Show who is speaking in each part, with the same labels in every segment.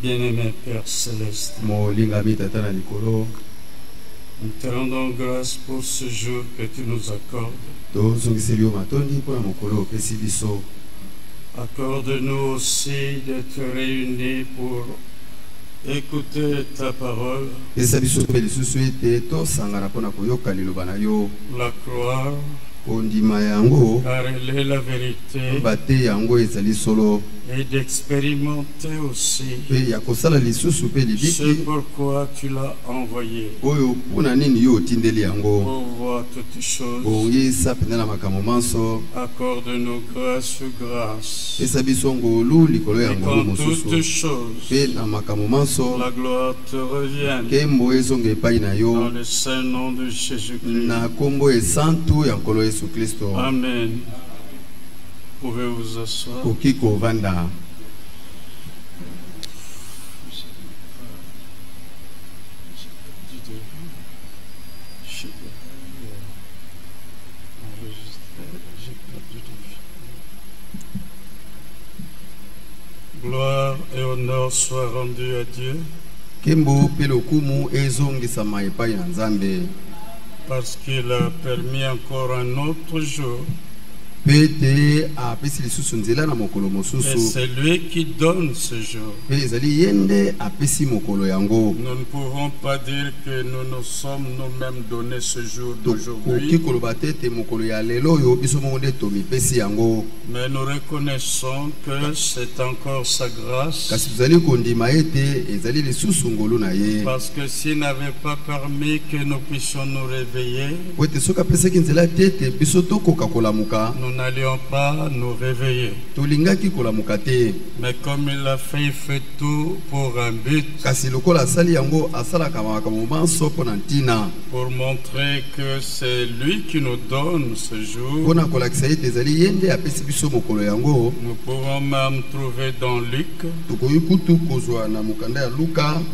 Speaker 1: Bien-aimé Père Céleste, nous te rendons grâce pour ce jour que tu nous accordes. Accorde-nous aussi d'être réunis pour écouter ta parole, la croire, car elle est la vérité, et d'expérimenter aussi ce pourquoi tu l'as envoyé, pour voir toutes choses. Accorde-nous grâce sur grâce, et qu'en toutes choses la gloire te revienne, dans le saint nom de Jésus-Christ. Amen. Pouvez-vous asseoir. Gloire et honneur soient rendus à Dieu, parce qu'il a permis encore un autre jour. Et c'est lui qui donne ce jour. Nous ne pouvons pas dire que nous nous sommes nous-mêmes donné ce jour d'aujourd'hui, mais nous reconnaissons que c'est encore sa grâce, parce que s'il n'avait pas permis que nous puissions nous réveiller, nous n'allions pas nous réveiller. Mais comme il a fait, il fait tout pour un but, pour montrer que c'est lui qui nous donne ce jour. Nous pouvons même trouver dans Luc,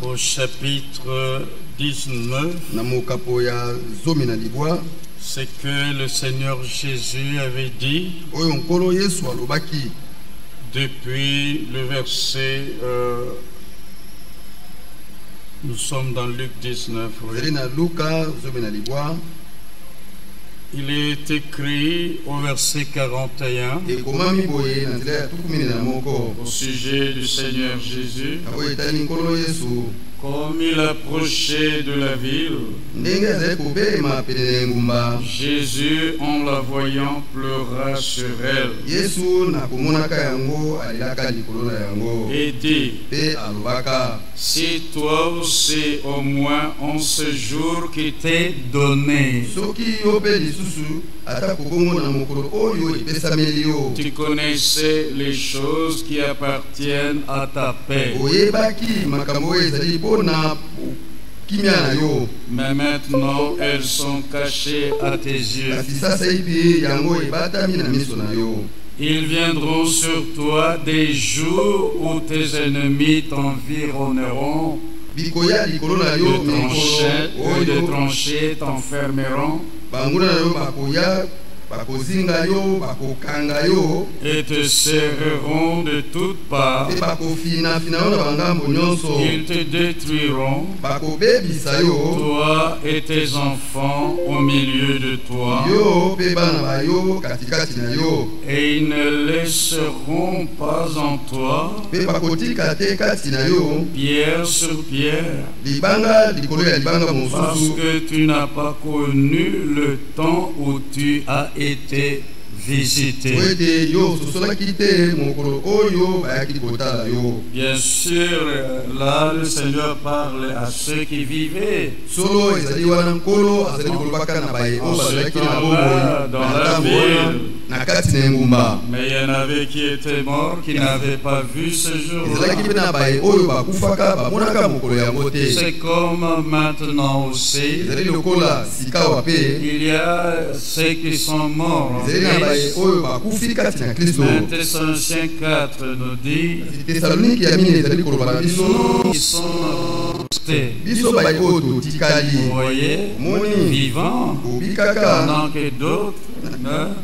Speaker 1: au chapitre 19, ce que le Seigneur Jésus avait dit depuis le verset, nous sommes dans Luc 19, oui. Il est écrit au verset 41 au sujet du Seigneur Jésus. Comme il approchait de la ville, Jésus, en la voyant, pleura sur elle et dit: si toi aussi au moins en ce jour qui t'est donné, tu connaissais les choses qui appartiennent à ta paix. Mais maintenant elles sont cachées à tes yeux. Ils viendront sur toi des jours où tes ennemis t'environneront, de tranchées t'enfermeront, et te serreront de toutes parts. Ils te détruiront, toi et tes enfants au milieu de toi, et ils ne laisseront pas en toi pierre sur pierre, parce que tu n'as pas connu le temps où tu as été visité. Bien sûr, là le Seigneur parle à ceux qui vivaient dans la ville. Mais il y en avait qui étaient morts, qui n'avaient pas vu ce jour-là. C'est comme maintenant aussi, il y a ceux qui sont morts. 1 Thessaloniciens 4 nous dit: nous qui sont restés, vous voyez, vivants, pendant que d'autres
Speaker 2: meurent,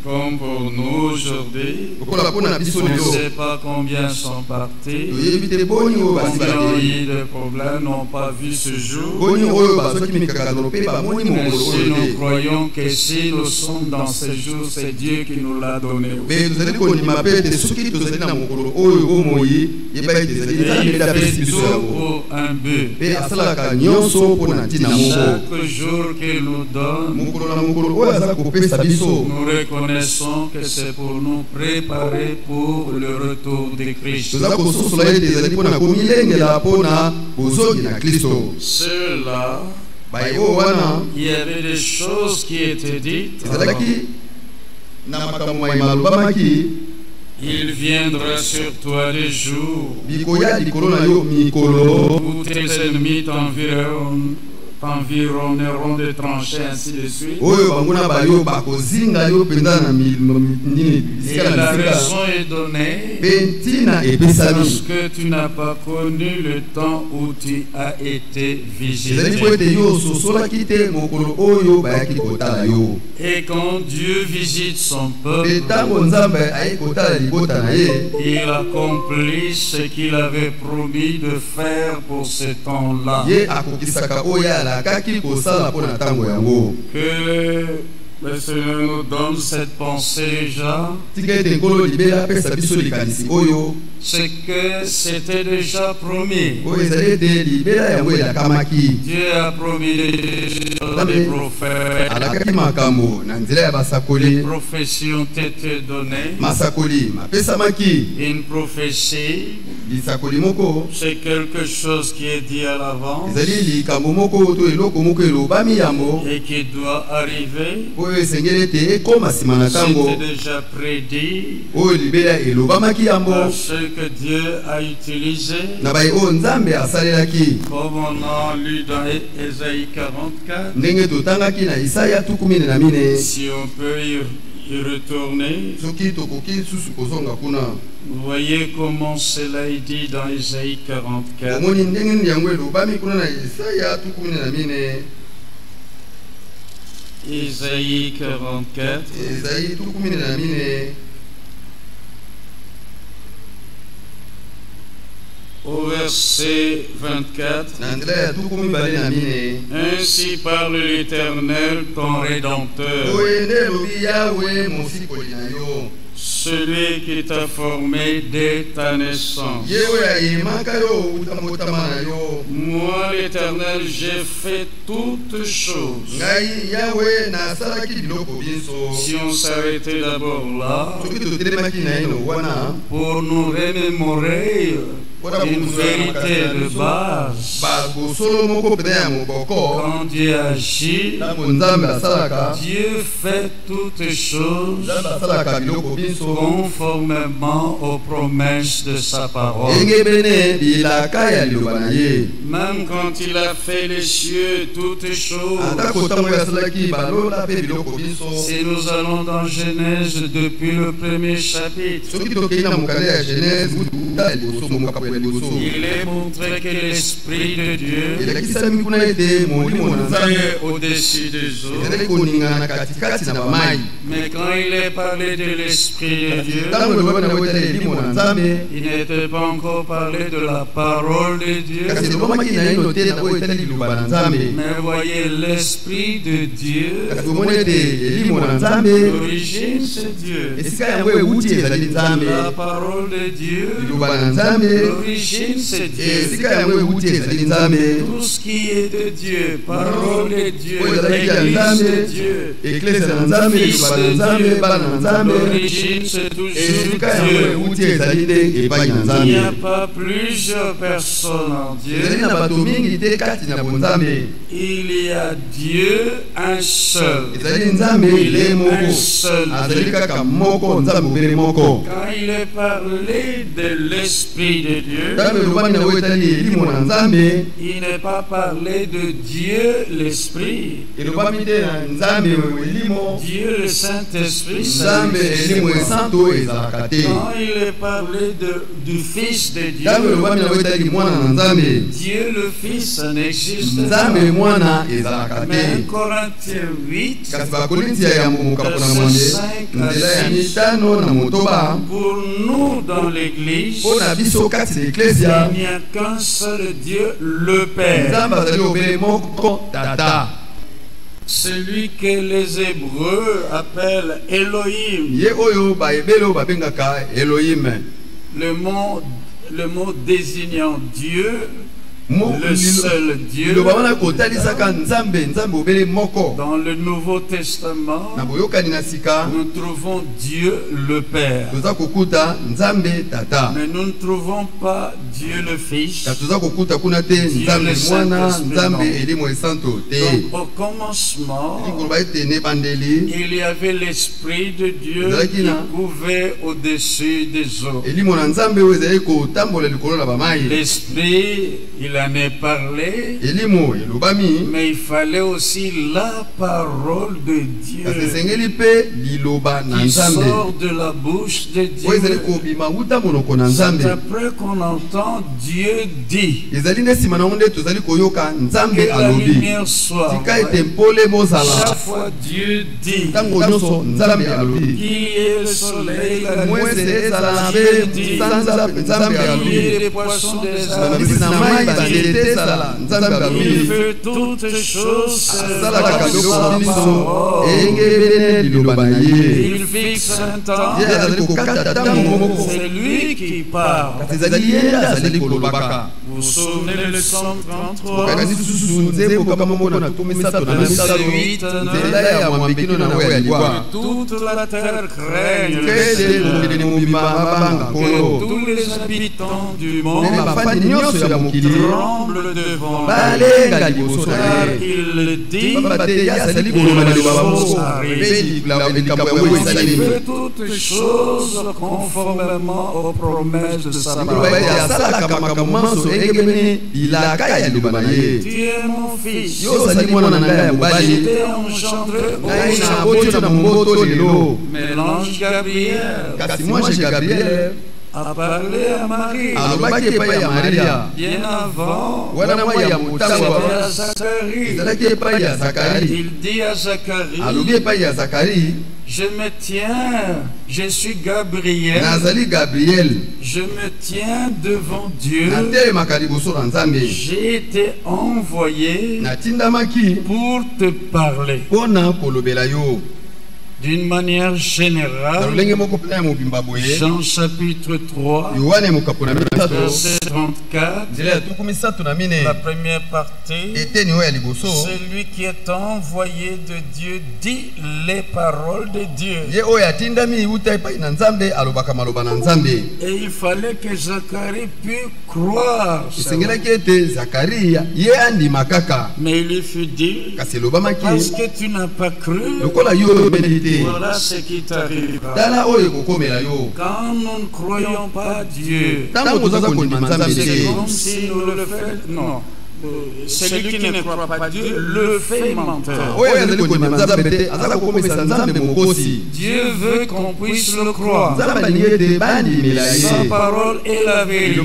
Speaker 2: comme pour nous aujourd'hui. On ne sait pas combien sont partis, combien ont eu de problèmes, n'ont pas vu ce jour. Mais si nous croyons que si nous sommes dans ce jour, c'est Dieu qui nous l'a donné. Et il fait tout pour un but. Chaque jour qu'il nous donne, nous reconnaissons que c'est pour nous préparer pour le retour de Christ. Ceux-là, il y avait des choses qui étaient dites. Il viendra sur toi des jours où tes ennemis t'environneront de tranchées, ainsi de suite. Et la raison est donnée parce que tu n'as pas connu le temps où tu as été visité. Et quand Dieu visite son peuple, il accomplit ce qu'il avait promis de faire pour ce temps-là. Que le Seigneur nous donne cette pensée déjà. C'est que c'était déjà promis. Dieu a promis des prophètes. Les prophéties ont été données. Une prophétie, c'est quelque chose qui est dit à l'avance et qui doit arriver. C'était déjà prédit par ce que Dieu a utilisé, comme on a lu dans Ésaïe 44. Si on peut y retourner, vous voyez comment cela est dit dans Ésaïe 44. Ésaïe 44. Au verset 24. Ainsi parle l'Éternel, ton Rédempteur, celui qui t'a formé dès ta naissance. Moi, l'Éternel, j'ai fait toutes choses. Si on s'arrêtait d'abord là, pour nous remémorer une vérité de base. Quand Dieu agit, Dieu fait toutes choses conformément aux promesses de sa parole. Même quand il a fait les cieux, toutes choses. Si nous allons dans Genèse depuis le premier chapitre, il est montré que l'Esprit de Dieu est au-dessus des eaux. Mais quand il est parlé de l'Esprit de Dieu, il n'était pas encore parlé de la parole de Dieu. Mais voyez, l'Esprit de Dieu, l'origine c'est Dieu. La parole de Dieu, l'origine c'est Dieu. Tout ce qui est de Dieu, parole de Dieu, l'église de Dieu, fils de Dieu, l'origine c'est toujours Dieu. Il n'y a pas plusieurs personnes en Dieu. Il y a Dieu un seul. Il est un seul Dieu. Quand il est parlé de l'Esprit de
Speaker 3: Dieu. Il n'est pas parlé de Dieu l'Esprit. Dieu le Saint-Esprit. Quand il est parlé du Fils de Dieu, Dieu le Fils n'existe pas. Mais 1 Corinthiens 8, verset 5 à 6, pour nous dans l'Église, il n'y a qu'un seul Dieu, le Père. Celui que les Hébreux appellent Elohim. Le mot désignant Dieu, le seul Dieu. Dans le Nouveau Testament, nous trouvons Dieu le Père. Mais nous ne trouvons pas Dieu le Fils, Dieu le Saint-Esprit. Donc au commencement, il y avait l'Esprit de Dieu qui couvait au-dessus des eaux. L'Esprit, il en est parlé, mais il fallait aussi la parole de Dieu qui sort de la bouche de Dieu. C'est après qu'on entend Dieu dit que la lumière soit. Chaque fois Dieu dit qu'il y ait le soleil, la nuit, Dieu dit qu'il y ait des poissons des arbres. Il fait toutes choses il fixe un temps. C'est lui qui parle. Vous vous souvenez le Psaume 33, verset 8, toute la terre craigne que tous les habitants du monde tremblent devant lui, car il dit il fait toutes choses conformément aux promesses de sa parole. Tu es mon fils, j'étais engendré au jour. Mais l'ange Gabriel a parlé à Marie. Bien avant, c'était à Zacharie. Il dit à Zacharie, je me tiens, je suis Gabriel, je me tiens devant Dieu, j'ai été envoyé pour te parler. D'une manière générale, Jean chapitre 3, verset 34, la première partie, celui qui est envoyé de Dieu dit les paroles de Dieu. Et il fallait que Zacharie puisse croire. Mais il lui fut dit, parce que tu n'as pas cru, voilà ce qui t'arrivera. Quand nous ne croyons pas Dieu, c'est comme si nous le faisions. Non. Celui qui ne croit pas Dieu le fait menteur. Dieu veut qu'on puisse le croire. Sa parole est la vérité.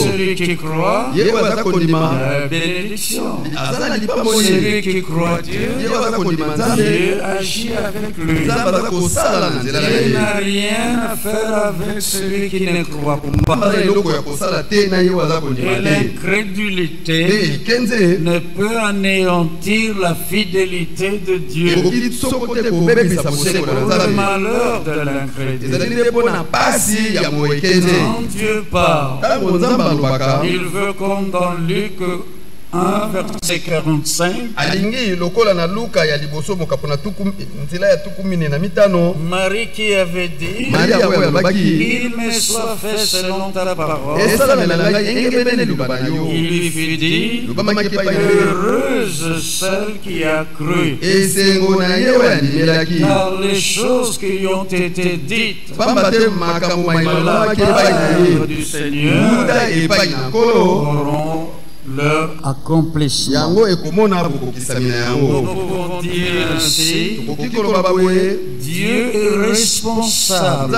Speaker 3: Celui qui croit, la bénédiction. Celui qui croit Dieu, Dieu agit avec lui. Dieu n'a rien à faire avec celui qui ne croit pas. Et l'incrédulité ne peut anéantir la fidélité de Dieu. C'est pour le malheur de l'incrédulité. Quand Dieu parle, il veut, comme dans Luc 1, verset 45. Marie qui avait dit, il me soit fait selon ta parole. Il lui fut dit, heureuse celle qui a cru, car les choses qui ont été dites par l'œuvre du Seigneur auront leur accomplissement. Nous pouvons dire ainsi, Dieu est responsable de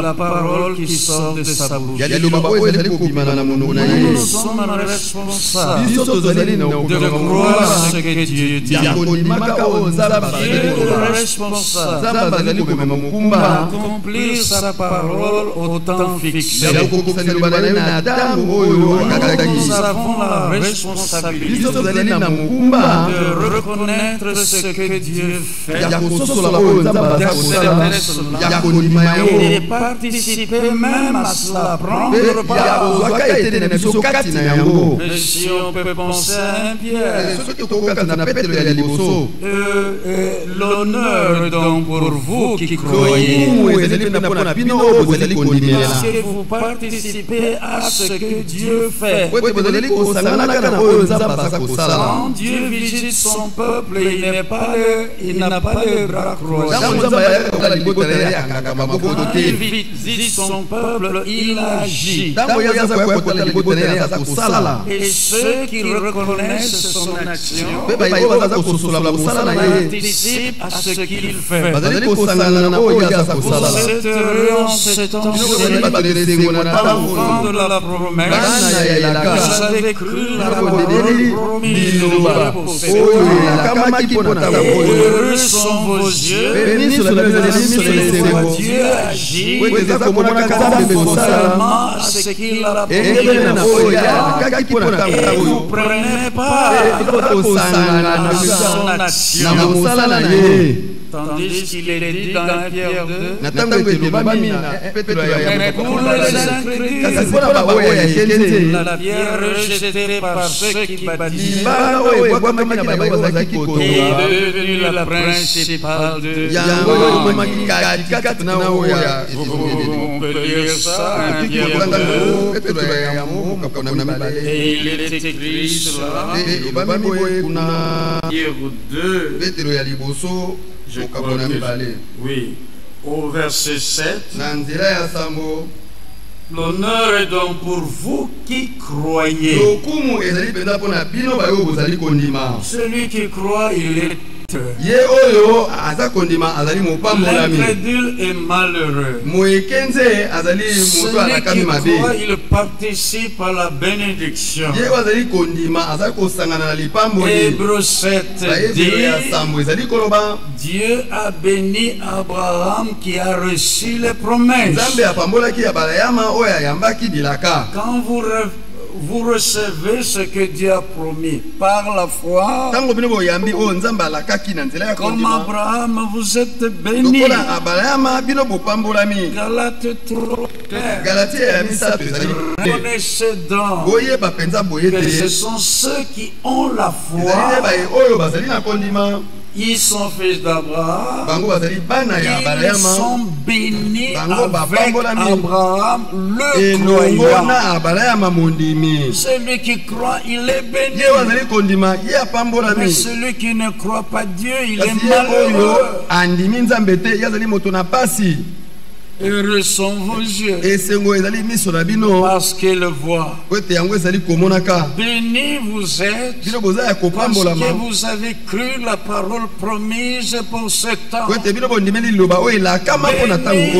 Speaker 3: la parole qui sort de sa bouche. Nous sommes responsables de croire ce que Dieu dit. Dieu est responsable d'accomplir sa parole au temps fixé. Nous avons la responsabilité de reconnaître ce que Dieu fait, et de participer même à cela, prendre part. Mais si on peut penser à un Pierre, l'honneur donc pour vous qui croyez, parce que vous participez à ce que Dieu fait. Quand Dieu visite son peuple, il n'a pas le bras croisé. Quand il visite son peuple, il agit. Et ceux qui reconnaissent son action participent à ce qu'il fait. Vous êtes heureux en ce temps, enfants de la promesse. Vous avez cru la parole promise. Heureux sont vos yeux. Dieu agit conformément à ce qu'il a promis. Et vous prenez part à son action. Tandis qu'il est dit dans Pierre 2, pour les incrédules, la pierre rejetée par ceux qui bâtissent est devenue la principale de... On peut lire ça, Pierre 2. Et il est écrit cela, Pierre 2. Je crois que, oui, au verset 7, l'honneur est donc pour vous qui croyez. Celui qui croit, il est l'incrédule est malheureux. Celui qui croit, il participe à la bénédiction. Hébreux 7 dit, Dieu a béni Abraham qui a reçu les promesses. Quand vous recevez ce que Dieu a promis par la foi, comme Abraham, vous êtes béni. Galates 3. Connaissez donc que ce sont ceux qui ont la foi. Ils sont fils d'Abraham. Ils sont bénis avec Abraham le croyant. Celui qui croit, il est béni. Mais celui qui ne croit pas Dieu, il est malheureux. Heureux sont vos yeux parce qu'ils le voient. Bénis vous êtes parce que vous avez cru la parole promise pour ce temps. Bénis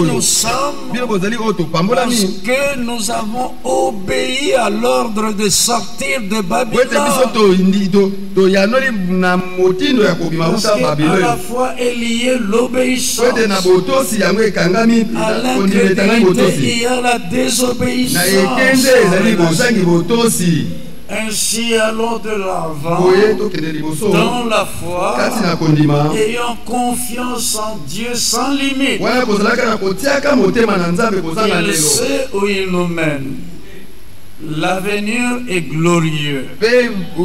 Speaker 3: nous sommes parce que nous avons obéi à l'ordre de sortir de Babylone. Parce qu'à la fois il y a l'obéissance, à l'incrédulité, il y a la désobéissance. Ainsi allons de l'avant dans la foi, ayant confiance en Dieu sans limite. Il sait où il nous mène. L'avenir est glorieux. Il ne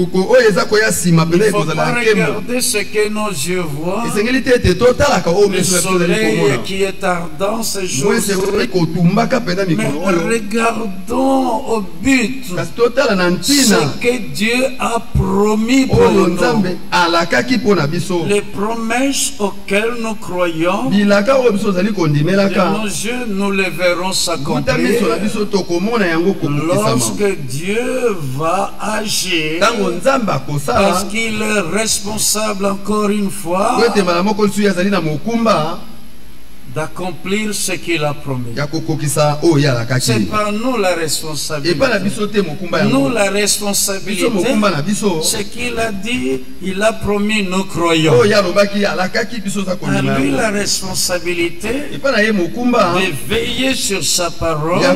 Speaker 3: faut pas regarder ce que nos yeux voient. Le soleil qui est ardent ces jours. Mais regardons au but. Ce que Dieu a promis pour nous. Les promesses auxquelles nous croyons, de nos yeux, nous les verrons s'accomplir. Lorsque Dieu va agir, parce qu'il est responsable encore une fois d'accomplir ce qu'il a promis. C'est par nous la responsabilité. Nous la responsabilité, ce qu'il a dit, il a promis, nous croyons. À lui la responsabilité de veiller sur sa parole. Et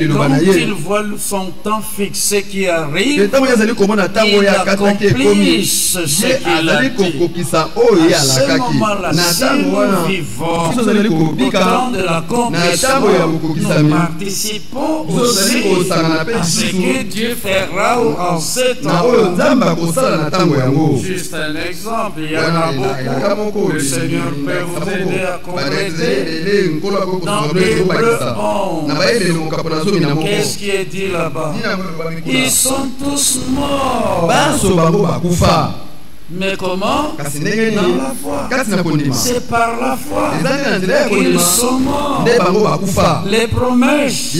Speaker 3: quand il voit son temps fixé qui arrive, il accomplit ce qu'il a dit. À ce moment-là, si nous vivons au temps de l'accomplissement, nous participons aussi à ce que Dieu fera en ce temps. Juste un exemple, il y en a beaucoup. Le Seigneur peut vous aider à compléter. Dans Hébreux 11, qu'est-ce qui est dit là-bas? Ils sont tous morts. Mais comment? Dans la foi. C'est par la foi qu'ils sont morts. Les promesses,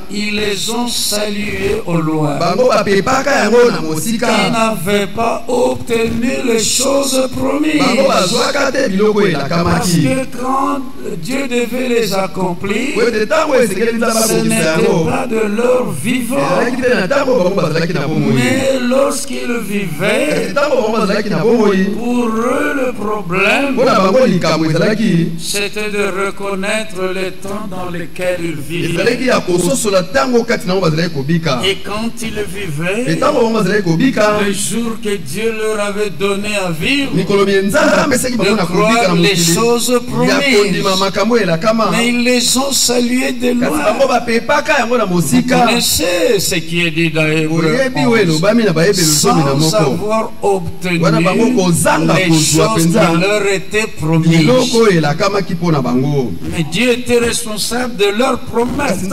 Speaker 3: ils les ont saluées au loin. Ils n'avaient pas obtenu les choses promises. Parce que quand Dieu devait les accomplir, ce n'était pas de leur vivant. Mais lorsqu'ils vivaient, pour eux, le problème, c'était de reconnaître les temps dans lesquels ils vivaient. Et quand ils vivaient, le jour que Dieu leur avait donné à vivre, de croire les choses promises. Mais ils les ont salués de loin. Vous connaissez ce qui est dit dans Hébreux 11, sans avoir obtenu les choses qui leur étaient promises. Mais Dieu était responsable de leurs promesses.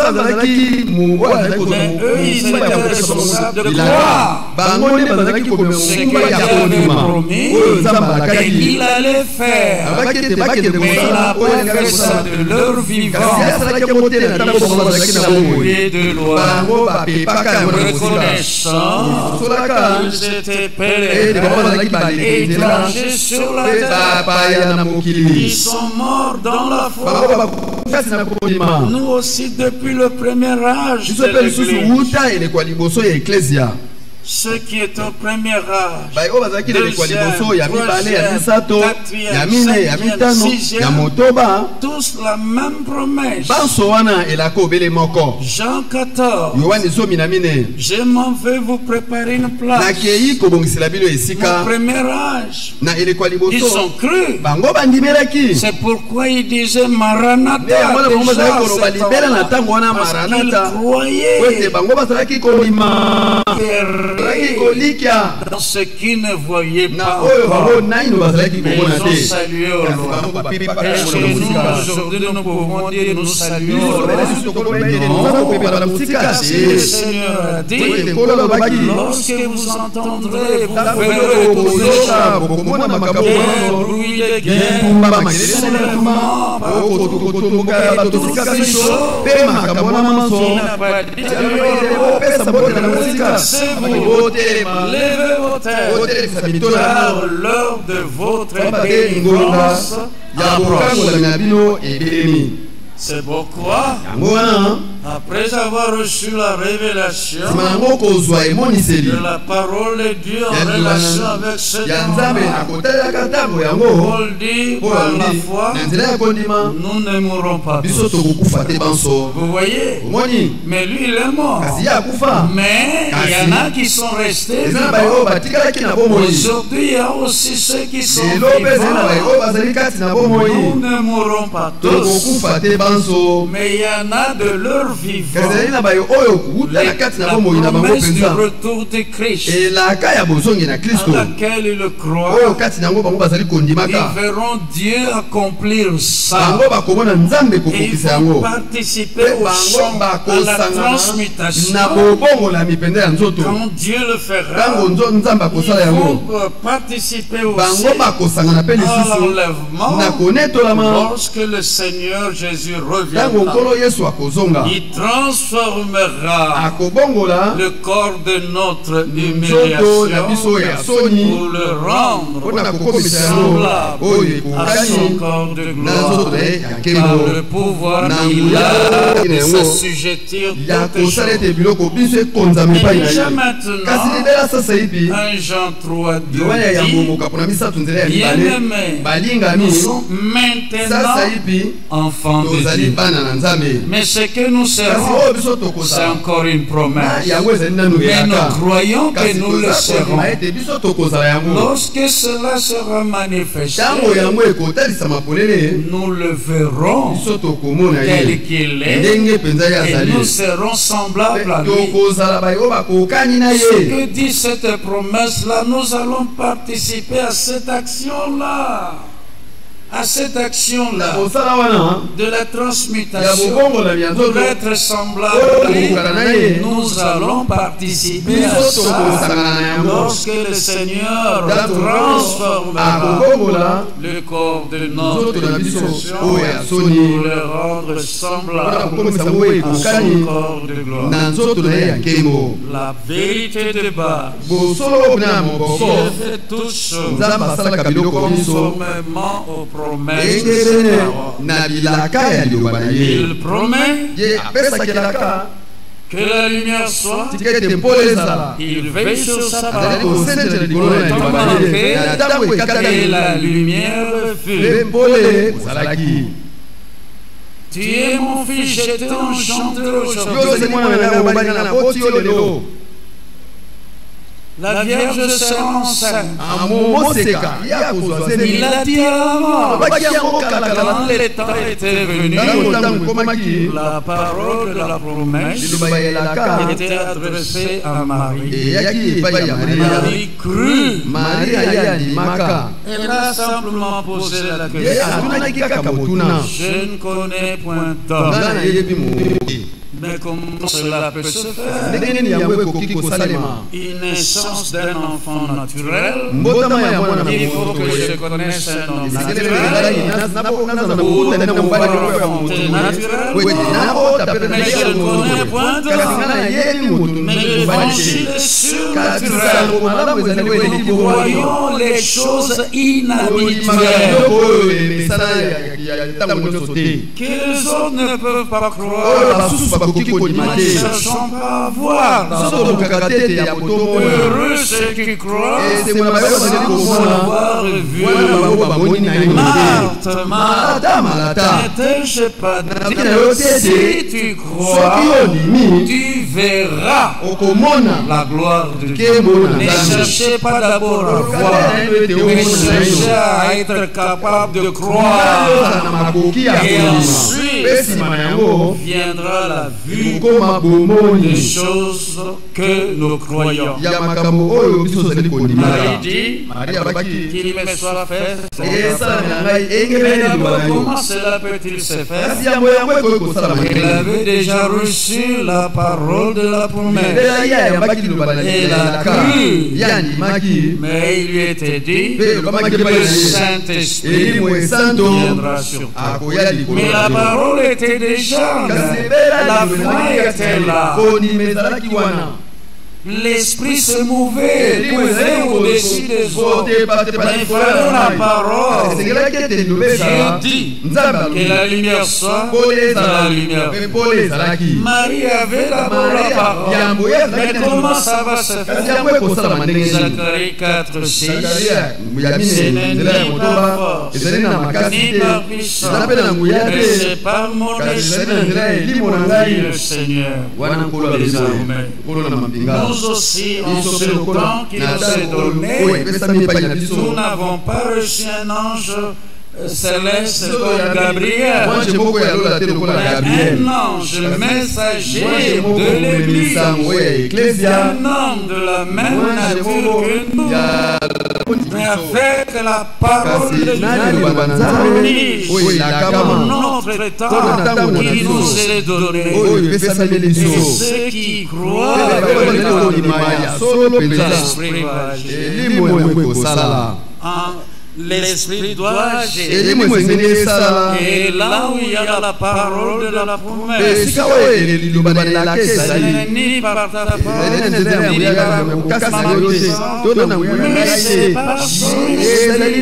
Speaker 3: Mais eux, ils étaient responsables de croire ce qu'il avait promis et qu'il allait faire. Mais il n'a pas fait ça de leur vivant. Ils sont salués de loin, reconnaissant qu'ils étaient pèlerins, étrangers sur la terre. Ils sont morts dans la foi. Nous aussi, depuis le premier âge de l'Église, ce qui est au premier âge, tous la même promesse. Jean 14, je m'en vais vous préparer une place. Au premier âge, ils ont cru. C'est pourquoi ils disaient Maranatha déjà, parce qu'ils croyaient dans ce qu'ils ne voyaient pas encore, mais ils ont salué au loin. Et chez nous, aujourd'hui, nous pouvons dire nous saluons au loin. Le Seigneur a dit, lorsque vous entendrez, vous verrez des bruits de guerre, des soulèvements, tout quelque chose qui n'a pas dit, c'est vous. Levez vos têtes, car l'heure de votre délivrance approche. C'est pourquoi, après avoir reçu la révélation de la parole de Dieu en relation avec ce temps, Paul dit par la foi, nous ne mourrons pas tous. Vous voyez? Mais lui, il est mort. Mais il y en a qui sont restés. Aujourd'hui, il y a aussi ceux qui sont vivants. Nous ne mourrons pas tous. Mais il y en a de leur vivant la promesse du retour de Christ à laquelle ils croient. Ils verront Dieu accomplir ça et ils vont participer au chant, à la transmutation. Quand Dieu le fera, ils vont participer aussi à l'enlèvement. Lorsque le Seigneur Jésus reviendra, il transformera le corps de notre humiliation pour le rendre semblable à son corps de gloire, par le pouvoir qu'il a de s'assujettir toutes choses. Et déjà maintenant, 1 Jean 3, 2 dit, bien-aimés, nous sommes maintenant enfants de Dieu. Mais ce que nous serons, c'est encore une promesse. Mais nous croyons que nous le serons. Lorsque cela sera manifesté, nous le verrons tel qu'il est et nous serons semblables à lui. Ce que dit cette promesse-là, nous allons participer à cette action-là. À cette action-là de la transmutation pour être semblable à lui, nous allons participer à ça lorsque le Seigneur transformera le corps de notre institution pour le rendre semblable à son corps de gloire. La vérité de base, Dieu fait toutes choses conformément aux promesses. Il promet que la lumière soit. Il veille sur sa parole. Et la lumière fut. Tu es mon fils, je t'ai enchanté aujourd'hui. La Vierge sera enceinte. Il a dit avant, quand le temps était venu, la parole de la promesse était adressée à Marie. Marie crut. Elle a simplement posé la question. Je ne connais point d'homme. Mais comment cela peut se faire? Une naissance d'un enfant naturel. Il faut que je connaisse un homme naturel ou un enfant naturel. Mais je ne connais point d'homme. Mais l'évangile est surnaturel. Nous voyons les choses inhabituelles que les autres ne peuvent pas croire. Nous ne cherchons pas à voir. Heureux ceux qui croient sans avoir vu. Marthe, n'étais-je pas dit, si tu crois, tu verras la gloire de Dieu. Ne cherchez pas d'abord à voir, mais cherchez à être capable de croire. Et ensuite viendra la vue des choses que nous croyons. Marie dit qu'il me soit fait. Mais d'abord, comment cela peut-il se faire? Elle avait déjà reçu la parole de la promesse. Elle a cru. Mais il lui était dit que le Saint-Esprit viendra sur toi. Mais la parole était déjà là. La foi était là. L'esprit se mouvait au-dessus des autres. Mais il fallait la parole. Dieu dit que la lumière soit, et la lumière. Marie avait d'abord la parole. Mais comment ça va se faire? Zacharie 4, 6. Ce n'est ni par force, ni par puissance, mais c'est par mon esprit, dit le Seigneur. Désormais, nous aussi, en ce temps qui nous est donné, nous n'avons pas reçu un ange céleste comme Gabriel.
Speaker 2: Moi j'ai beaucoup à la tête de Gabriel.
Speaker 3: Un ange messager de l'Église. Un homme de la même nature que nous. Mais avec la parole de Dieu, notre temps qui nous est donné. Et ceux qui croient l'Esprit doit agir. Et là où il y a la parole de la promesse, ce n'est ni par ta parole, ni par ma mais c'est par son Esprit.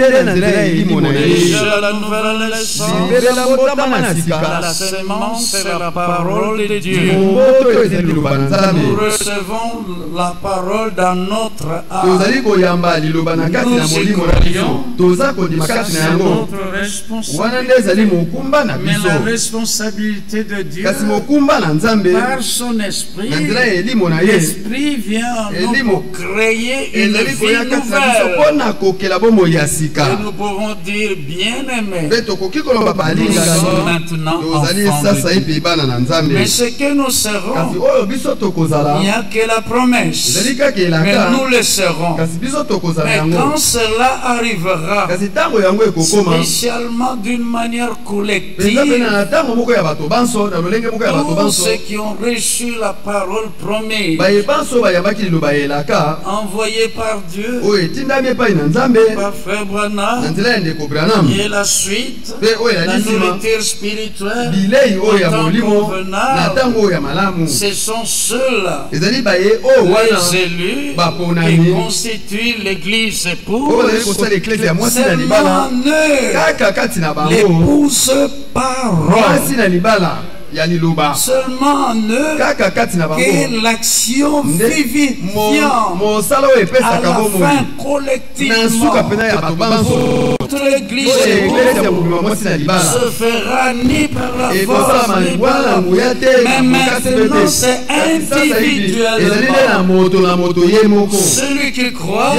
Speaker 3: Déjà la nouvelle leçon, la sémence est la parole de Dieu. Nous recevons la parole dans notre âme. Nous croyons. C'est notre responsabilité. Mais la responsabilité de Dieu, par son esprit, l'esprit vient nous créer une vie nouvelle. Et nous pourrons dire bien-aimé, nous sommes maintenant enfants de Dieu. Mais ce que nous serons, il n'y a que la promesse. Mais nous le serons. Mais quand cela arrivera, spécialement d'une manière collective, tous ceux qui ont reçu la parole promise, envoyée par Dieu, par Frère Branham, et la suite, la nourriture spirituelle, convenable, ce sont ceux-là, les élus, qui constituent l'Église pour seulement l'épouse parole. Seulement en eux que l'action vivifiante à la fin collectivement toute l'église se fera ni par la force ni par la mais maintenant c'est individuellement. Celui qui croit,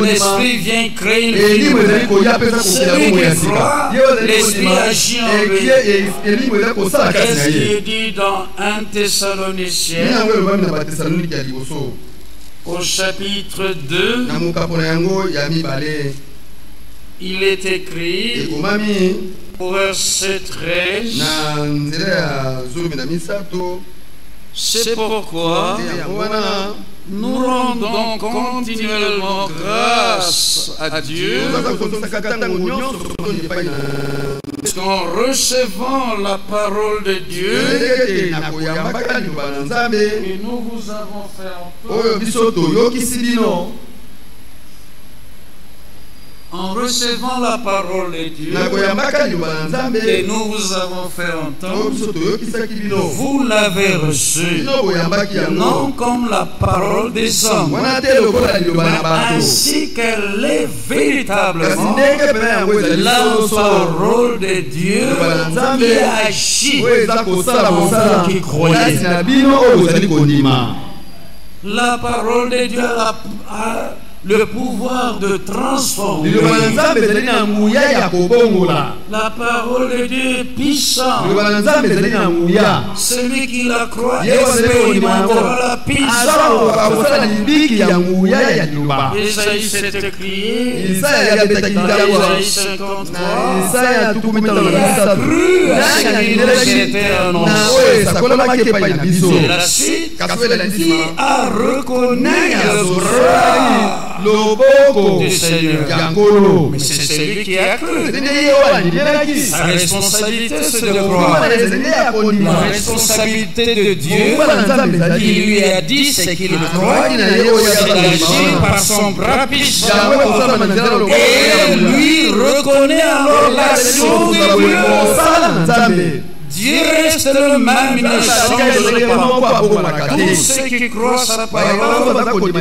Speaker 3: l'esprit vient créer une vie nouvelle. Celui qui croit, l'esprit agit en lui. Qu'est-ce qui est dit dans 1 Thessaloniciens au chapitre 2, il est écrit au verset 13, c'est pourquoi nous rendons continuellement grâce à Dieu en recevant la parole de Dieu, et nous vous avons fait entendre. En recevant la parole de Dieu, et nous vous avons fait entendre, vous l'avez reçu, non comme la parole des hommes, mais ainsi qu'elle est véritablement la parole de Dieu qui agit pour ceux qui croyaient. La parole de Dieu a le pouvoir de transformer. La parole de Dieu est puissante. Celui qui la croit expérimentera la puissance. Isaïe s'est écrié. Isaïe 53. Il a cru à ce qui nous était annoncé. Et la suite, qui a reconnu du Seigneur. Mais c'est celui qui a cru. Sa responsabilité, c'est de croire. La responsabilité de Dieu, il lui a dit ce qu'il croit, il agit par son bras puissant. Et lui reconnaît alors l'action de Dieu Dieu reste le même, il ne change pas. Tous ceux qui croient sa parole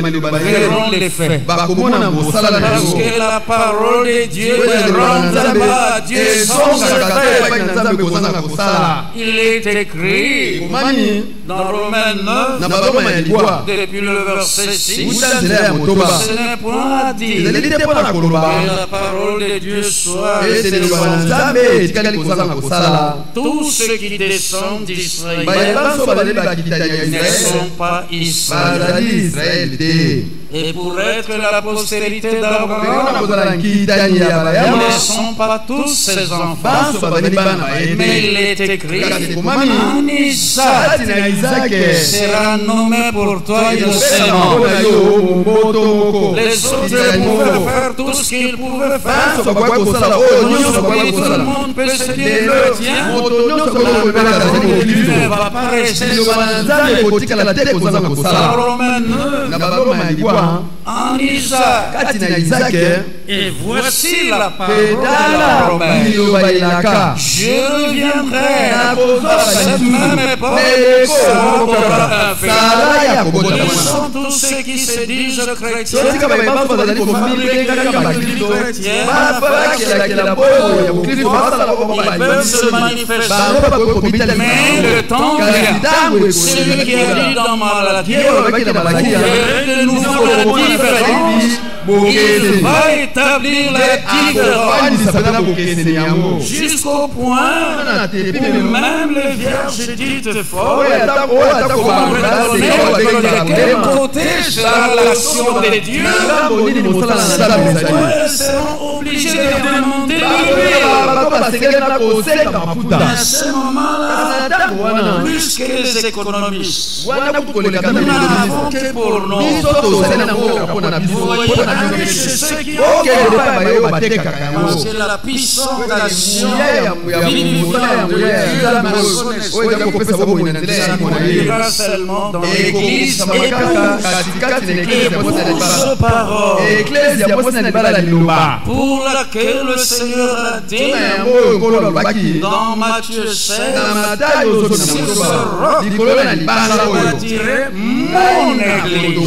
Speaker 3: verront les faits. Parce que la parole de Dieu ne rentre pas à Dieu sans effet. Il est écrit dans Romains 9, depuis le verset 6, ce n'est point à dire que la parole de Dieu soit tous ceux qui descendent d'Israël ne sont pas Israël. Et pour être la postérité d'Abraham, ils ne sont pas tous ses enfants. Mais il est écrit en Isaac sera nommé pour toi innocent. Les autres pouvaient faire tout ce qu'ils pouvaient faire. Tout le monde peut se dire chrétien. Dieu ne va pas rester Romains 9 en Isaac. Et voici la parole de la promesse. Je reviendrai à cette même époque. Ils sont tous ceux qui se disent chrétiens. Ils peuvent se manifester. Mais le temps vient. Celui qui a dit dans Malachie, de nouveau la différence. Il va établir la différence jusqu'au point où même les vierges dites folles de quel côté sera l'action de Dieu, elles seront obligées de demander à ce moment-là, plus que les économistes, nous n'avons que pour nous. C'est ce qui c'est la puissante action seulement dans l'église pour laquelle le Seigneur a dit dans Matthieu 16, sur ce roc je bâtirai mon église.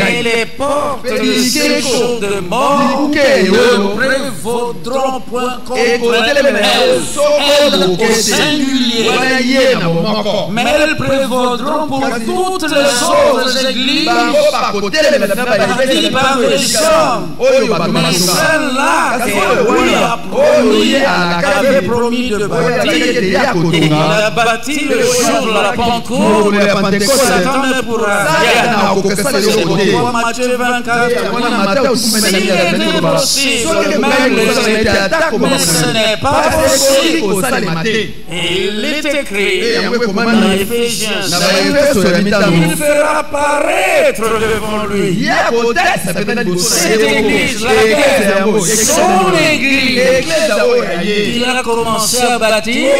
Speaker 3: Et les portes de ces choses de mort ne prévaudront point contre elles au singulier, mais elles prévaudront pour toutes les autres églises bâties par les hommes. Mais celle-là qu'avait promis de bâtir, il a bâti le jour de la Pentecôte. Satan ne pourra rien. Matthieu 24, s'il était possible, même les attaques, mais ce n'est pas possible. Et il est écrit dans Éphésiens 5, il fera apparaître devant lui cette église, son église, il a commencé à bâtir,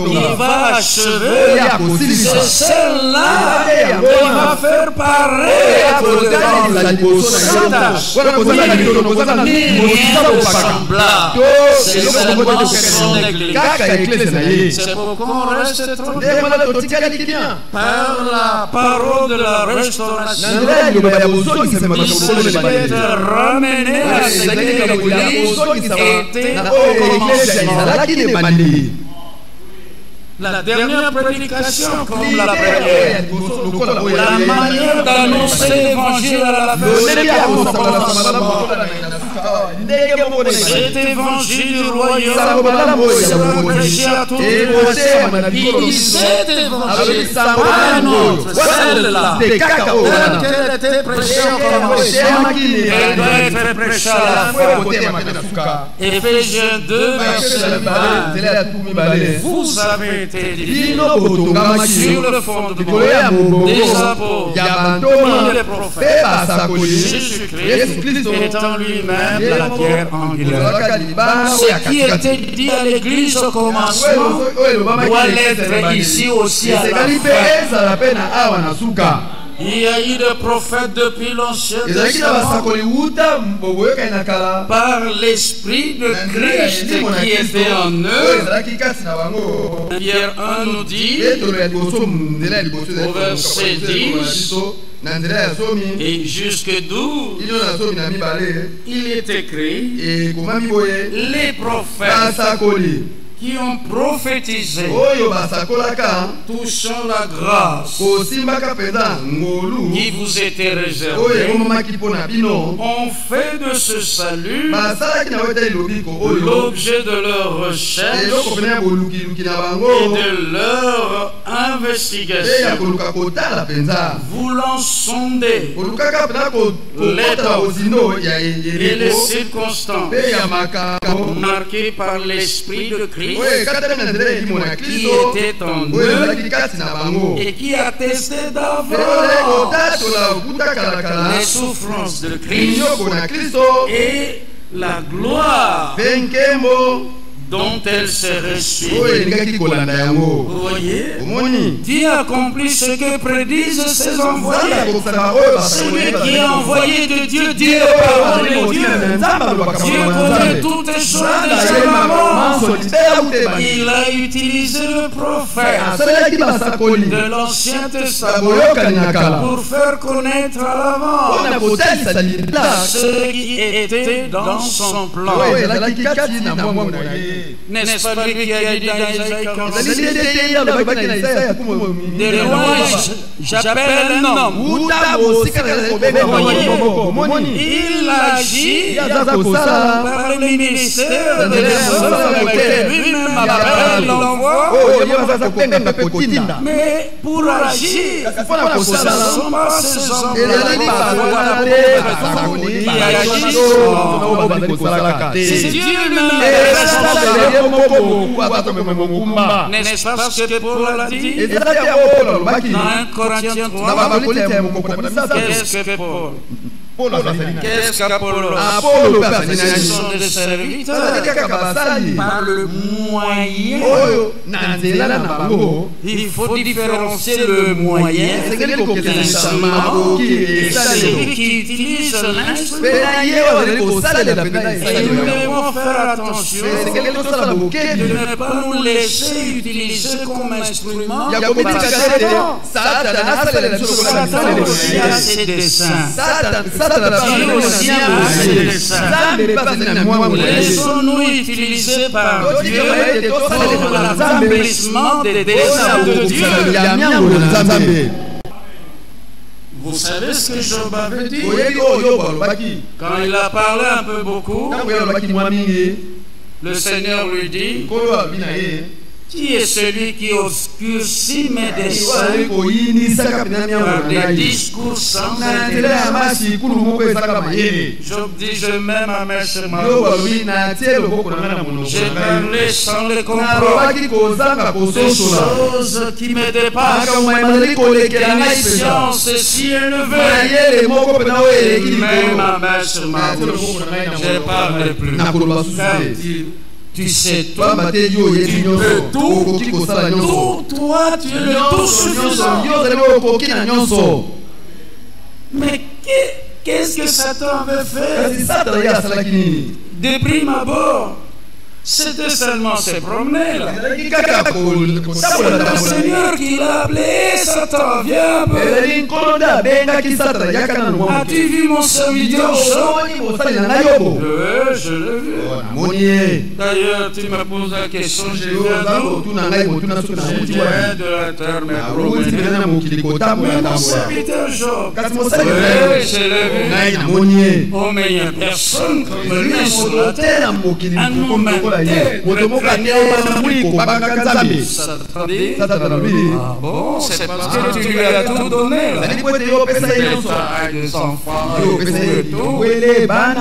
Speaker 3: il va achever, c'est celle-là qui va faire paraître devant c'est seulement son église. C'est pourquoi on reste tranquille par la parole de la restauration. Il peut être ramené à ce que l'église était au commencement. La dernière prédication comme la première, la manière d'annoncer l'évangile à la cet évangile du royaume sera prêché à tout le monde. Il dit cet évangile, pas un autre, celle-là, qu'elle était prêchée au commencement, elle doit être prêchée à la fin. Éphésiens 2, verset 20. Vous avez été divisés sur le fondement des apôtres et les prophètes. Jésus-Christ étant lui-même la pierre angulaire. Ce qui était dit à l'église au commencement doit l'être ici aussi à la fin. Il y a eu des prophètes depuis l'Ancien Testament par l'Esprit de Christ qui était en eux. Pierre 1 nous dit au verset 10 et jusque 12, il est écrit les prophètes qui ont prophétisé touchant la grâce qui vous était réservée ont fait de ce salut l'objet de leur recherche et de leur investigation, voulant sonder l'état et les circonstances marquées par l'Esprit de Christ qui était en eux et qui attestait d'avance les souffrances de Christ et la gloire dont elle s'est reçue. Vous voyez, Dieu accomplit ce que prédisent ses envoyés. Celui qui est envoyé de Dieu, Dieu est parole de Dieu. Dieu connaît toutes les choses déjà d'avance. Il a utilisé le prophète de l'Ancien Testament pour faire connaître à l'avance ce qui était dans son plan. N'est-ce pas lui qui a dit dans Isaïe 46? De loin, j'appelle un homme. Il agit par le ministère de l'homme avec lequel lui-même appelle l'envoi. Mais pour agir, ce ne sont pas ces hommes qui agissent. C'est Dieu lui-même. N'est-ce pas ce que Paul a dit dans 1 Corinthiens 3? Qu'est-ce que Paul? Qu'est-ce qu'Apollo? Ce sont des serviteurs par le moyen. Il faut différencier le moyen de l'instrument et celui qui utilise l'instrument. Et nous devons faire attention de ne pas nous laisser utiliser comme instrument. Satan aussi a ses desseins. Laissons-nous utiliser par Dieu pour l'accomplissement des desseins de Dieu. Vous savez ce que Job avait dit quand il a parlé un peu beaucoup? Le Seigneur lui dit: qui est celui qui obscurcit mes desseins par des discours sans intérêt? Job dit: je mets ma main sur ma bouche. J'ai parlé sans le comprendre. Des choses qui me dépassent la science si élevée. Je mets ma main sur ma bouche. Je ne parle plus. Tu sais tout, tu peux tout, toi tu es le tout suffisant. Mais qu'est-ce que Satan avait fait? De prime abord, c'était seulement se promener là. C'est le Seigneur qui l'a appelé. Satan, viens un peu. As-tu vu mon serviteur Job? Je l'ai vu. D'ailleurs, tu me poses la question, je viens de la terre, mais mon serviteur Job. Oui, je l'ai vu. Oh, mais il n'y a personne comme lui sur la terre. Un homme ah bon, c'est parce que tu lui as tout donné là. Des enfants, tout.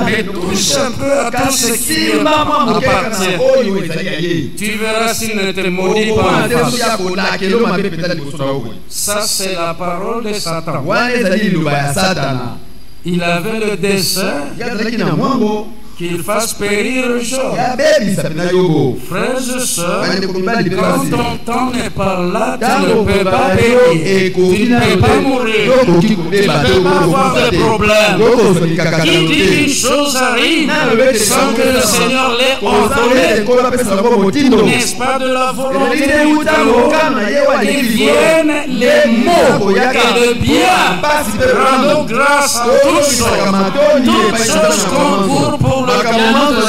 Speaker 3: Mais touche un peu à tout ce qui appartient. Tu verras s'il ne te maudit pas en face. Ça c'est la parole de Satan. Il avait le dessein qu'il fasse périr Job. Frères et sœurs, quand ton temps n'est pas là, tu ne peux pas périr. Tu ne peux pas mourir. Tu ne peux pas avoir de problème. Qui dit qu'une chose arrive sans que le Seigneur l'ait ordonné? N'est-ce pas de la volonté d'amour? Et viennent les mots et le bien. Rendons grâce à toutes choses. Toutes choses concourent pour le bien de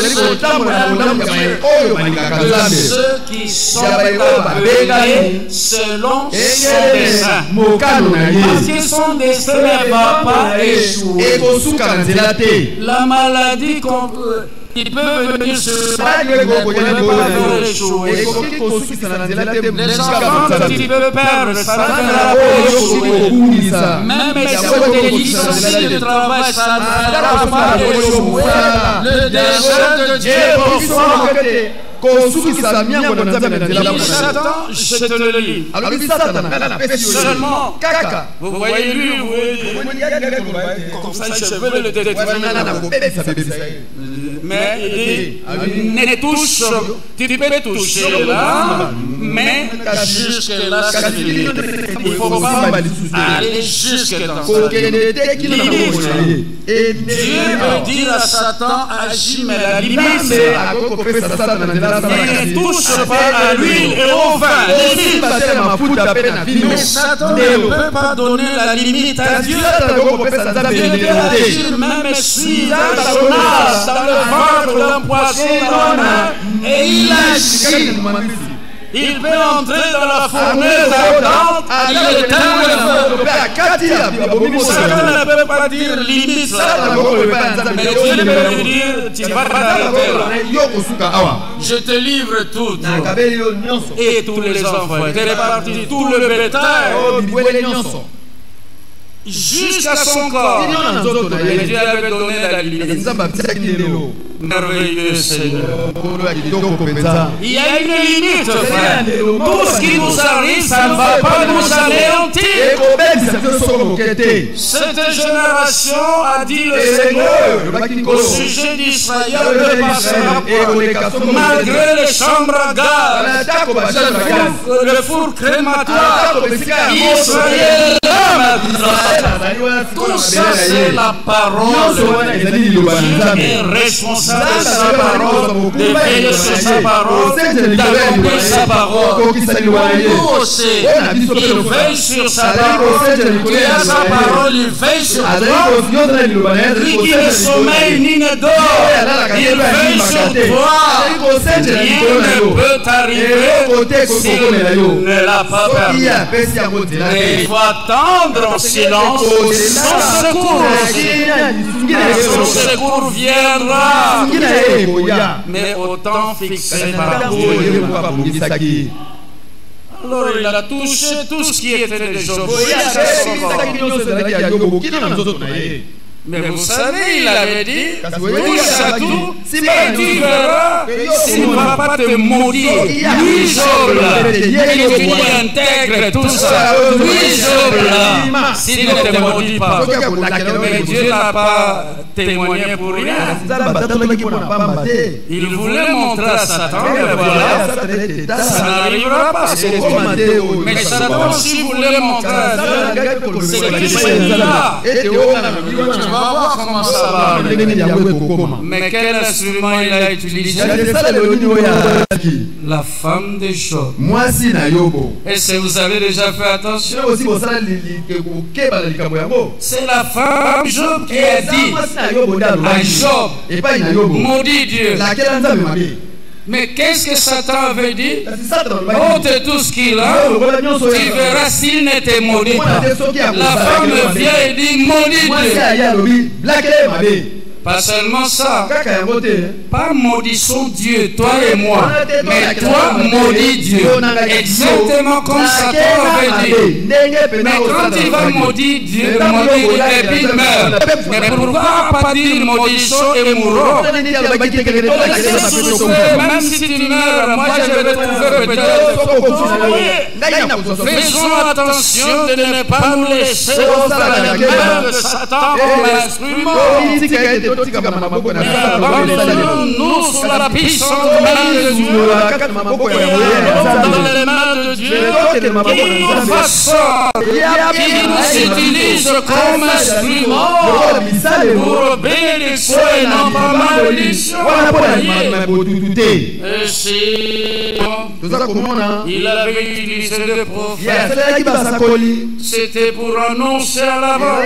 Speaker 3: ceux qui sont appelés selon son dessein. Parce que son dessein ne va pas échouer. La maladie il peut venir sur ça, il ne peut pas échouer. Les enfants que tu peux perdre, ça ne va pas échouer. Même si tu es licencié du travail, ça ne va pas échouer. Le dessein de Dieu pour toi. Satan, je te le lis. Seulement, vous voyez lui, comme ça, je veux le détruire. Mais ne touche, tu peux toucher là, mais jusque là, c'est fini. Il ne faut pas aller jusque dans ça. Et Dieu veut dire à Satan, agis, mais la limite, ne touche pas à l'huile et au vin. Mais Satan ne peut pas donner la limite à Dieu. Dieu peut agir même si dans son âge, dans le ventre d'un poisson dans la main, et il agit. Il peut entrer dans la fournaise ardente, il éteint le feu. Satan ne peut pas dire limite ça. Mais Dieu peut lui dire, tu vas t'arrêter là. Je te livre tout. Et tous les enfants. Tu es réparti tout le bétail. Jusqu'à son corps. Et Dieu avait donné la limite. Merveilleux Seigneur. Il y a une limite, frère. Tout ce qui nous arrive, ça ne va pas nous anéantir. Cette génération, a dit le Seigneur, au sujet d'Israël, ne passera pas. Malgré les chambres à gaz, le four crématoire, Israël tout ça, c'est la parole. Dieu est responsable de sa parole, de veiller sur sa parole, d'accomplir sa parole. Nous aussi, il veille sur sa parole. Tu as sa parole, il veille sur toi. Lui qui ne sommeille ni ne dort, il veille sur toi. Rien ne peut t'arriver s'il ne l'a pas permis. Mais il faut attendre en silence son secours. Son secours viendra, mais au temps fixé par Dieu. Alors il a touché tout ce qui était de Job. Mais vous savez, il avait dit, touche à tout, et tu verras s'il ne va pas te maudire. Lui, Job, il intègre tout ça. Lui, Job, s'il ne te maudit pas. Mais Dieu n'a pas témoigné pour rien. Il voulait montrer à Satan, mais voilà, ça n'arrivera pas. Mais Satan aussi voulait montrer à Dieu, c'est qui c'est là. On va voir comment ça va. Mais quel instrument il a utilisé? La femme de Job. Est-ce que vous avez déjà fait attention? C'est la femme Job qui a dit à Job, maudit Dieu. Mais qu'est-ce que Satan avait dit? Ôte tout ce qu'il a, tu verras s'il ne te maudit pas. La femme vient et dit maudit Dieu. Pas seulement ça, pas maudissons Dieu, toi et moi, mais toi maudis Dieu, exactement comme Satan avait dit. Mais quand il va maudire Dieu, et puis il meurt. Mais pourquoi pas dire maudissons et mourons? Même si tu meurs, moi je vais trouver peut-être. Faisons attention de ne pas nous laisser dans la main de Satan comme instrument. abandonnons-nous sous la puissante main de Dieu, dans les mains de Dieu, qui nous façonne, qui nous utilise comme instrument pour bénédiction et non pas malédiction. Et si il avait utilisé le prophète, c'était pour annoncer à la mort.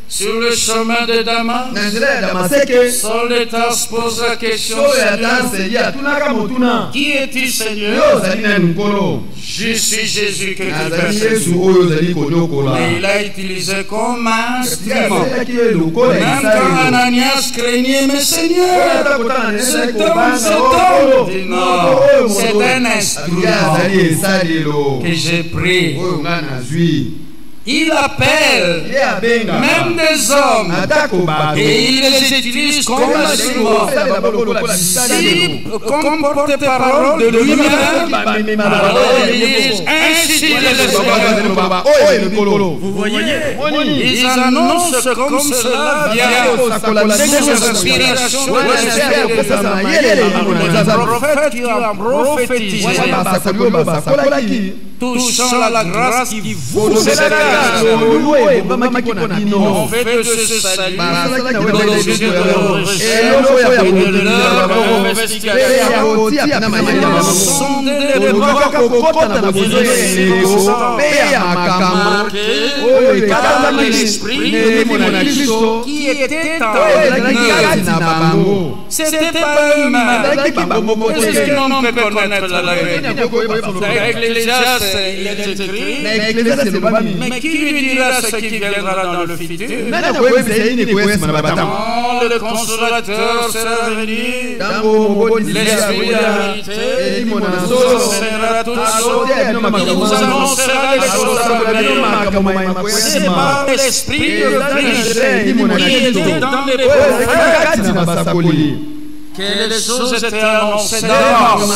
Speaker 3: Sur le chemin de Damas, Saul de Tarse pose la question: qui es-tu, Seigneur? Je suis Jésus que tu persécutes. Mais il a utilisé comme instrument. Même quand Ananias craignait, mais Seigneur, cet homme, dit non, c'est un instrument que j'ai pris. Il appelle même des hommes et il les utilise comme instrument. Comme porte-parole de lui-même, alors il dit ainsi de l'Esprit. Vous voyez, ils annoncent comme cela via l'inspiration de l'Esprit. Le prophète qui a prophétisé touchant la grâce qui vous est on fait de ce salut l'objet de l'esprit qui était en c'était pas eux-mêmes. Est-ce que l'on peut connaître la vérité? L'Ecclésiaste, il est écrit, mais qui lui dira ce qui viendra dans le futur? Quand le consolateur sera venu, l'esprit de la vérité sera toute chose, il vous annoncera les choses à venir. C'est pas l'esprit de Christ qui était dans les prophètes que les choses étaient annoncées d'avance.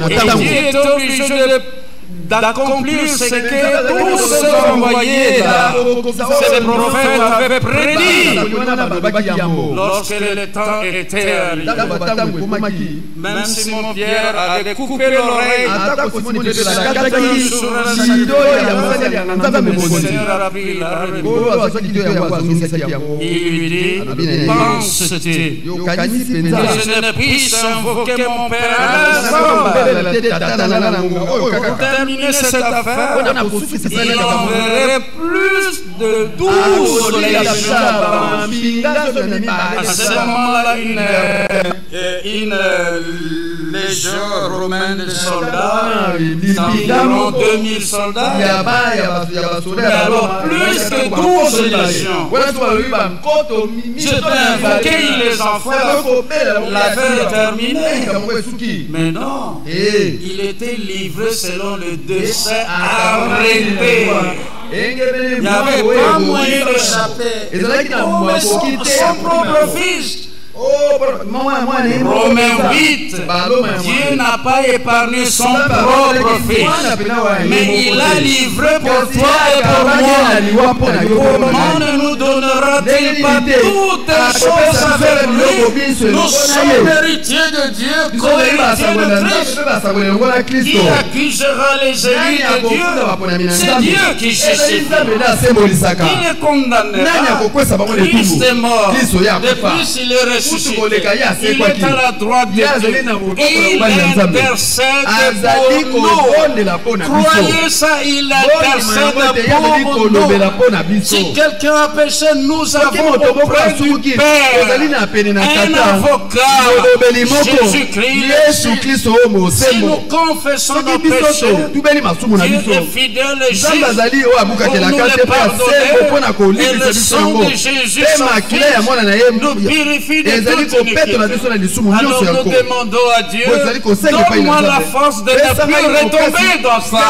Speaker 3: Et Dieu est obligé d'accomplir ce que tous ceux envoyés là, c'est les prophètes avaient prédit lorsque le temps était arrivé. Même Simon Pierre avait coupé l'oreille, le Seigneur a pris la il lui dit: penses-tu que je ne puisse invoquer mon Père à l'instant? Cette affaire, il enverrait plus de 12 légions. À ce moment-là, une légion romaine de soldats, environ 2000 soldats, alors plus que 12 légions. Je peux invoquer les enfants, l'affaire est terminée. Mais non, il était livré selon le décès arrêté. Il n'y avait pas moyen d'échapper. Son propre fils. Romains 8, Dieu n'a pas épargné son propre fils, mais il l'a livré pour toi et pour moi. Comment ne nous donnera-t-il pas toutes les choses avec lui? Nous sommes héritiers de Dieu, co-héritiers de Christ. Qui accusera les élus de Dieu? C'est Dieu qui justifie. Qui les condamnera? Christ est mort. Depuis il est ressuscité. Il est à la droite de Dieu. Il intercède pour nous. Croyez ça, il intercède pour nous. Si quelqu'un a péché, nous avons auprès du Père un avocat, Jésus-Christ. Si nous confessons nos péchés, Dieu est fidèle et juste pour nous les pardonner. Et le sang de Jésus, son Fils, nous purifie de toute iniquité. Alors nous demandons à Dieu, donne-moi la force de ne plus retomber dans ça.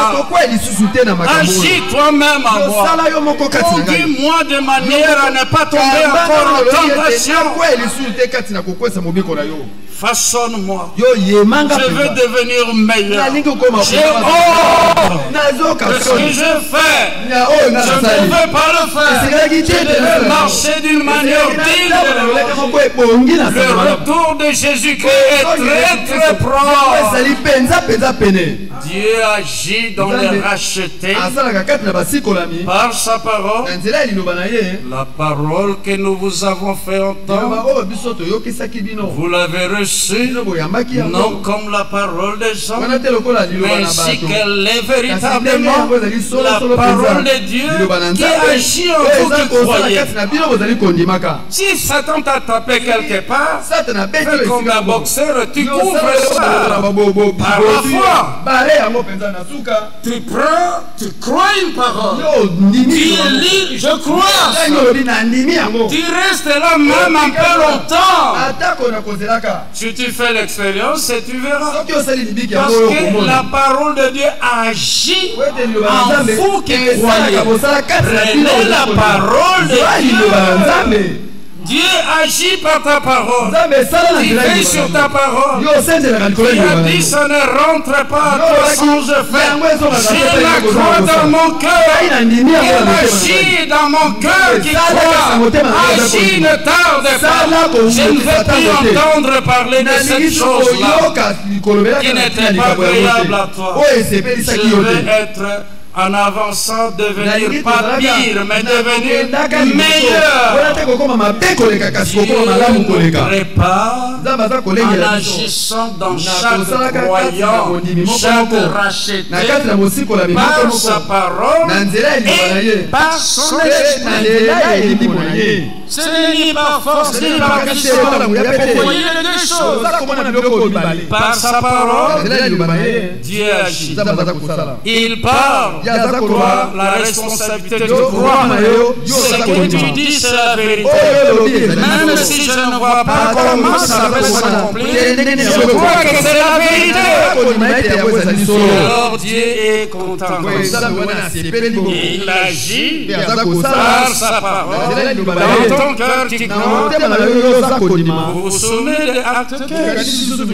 Speaker 3: Agis toi-même en moi. Conduis-moi de manière à ne pas tomber encore en tentation. Façonne-moi. Je veux devenir meilleur. Ce que je fais, je ne pouvais pas le faire. Je devais marcher d'une manière digne. Le retour de Jésus-Christ est très très proche. Dieu agit dans les rachetés par sa parole. La parole que nous vous avons fait entendre, vous l'avez reçue non comme la parole des hommes, mais ainsi qu'elle est véritablement la parole de Dieu qui agit en vous qui croyez. Si Satan t'a tapé quelque part, fais comme un boxeur, tu couvres ça par la foi. Tu prends, tu crois une parole, tu lis, je crois. Tu restes là même un peu longtemps. Si tu fais l'expérience, et tu verras. Parce que la parole de Dieu agit en vous qui croyez. Prenez la parole de Dieu. Dieu agit par ta parole. Il veille sur ta parole. Il a dit, ça ne rentre pas à toi sans je fais. Je la crois dans mon cœur. Il agit dans mon cœur qui croit. Agit, ne tarde pas. Je ne veux plus entendre parler de cette chose-là qui n'était pas agréable à toi. Je veux être, en avançant, devenir pas pire, mais devenir meilleur. Dieu prépare en agissant dans chaque croyant, chaque racheté, par sa parole et par son esprit. Ce n'est pas force, ce n'est pas question. Vous voyez les choses. Par sa parole, Dieu agit. Il parle. Toi, la responsabilité de croire. Ce que tu dis, c'est la vérité. Même si je ne vois pas comment ça va s'accomplir, je crois que c'est la vérité. Alors Dieu est content. Il agit par sa parole. Dans ton cœur qui croit. Vous vous souvenez de Acte 15?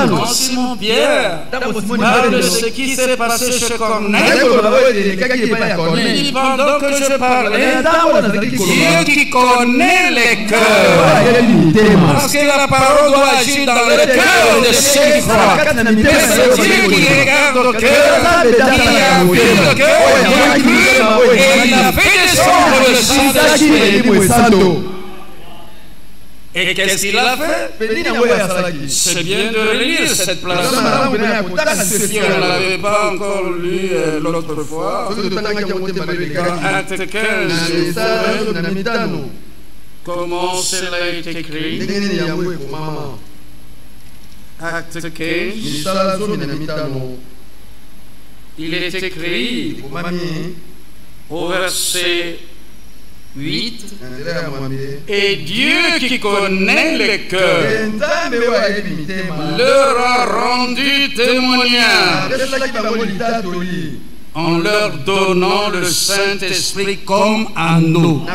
Speaker 3: Quand Simon-Pierre parle de ce qui s'est passé chez Corneille, il dit pendant que je parlais, Dieu qui connaît les cœurs. Parce que la parole doit agir dans le cœur de ceux qui croient. C'est Dieu qui regarde au cœur, qui a vu le cœur, et il a fait descendre le Saint-Esprit. Et qu'est-ce qu'il a fait? C'est bien de lire cette place. Si on ne l'avait pas encore lu l'autre fois, Acte 15, comment cela est écrit? Acte 15, il est écrit au verset 8, et Dieu qui connaît les cœurs leur a rendu témoignage en leur donnant le Saint-Esprit comme à nous.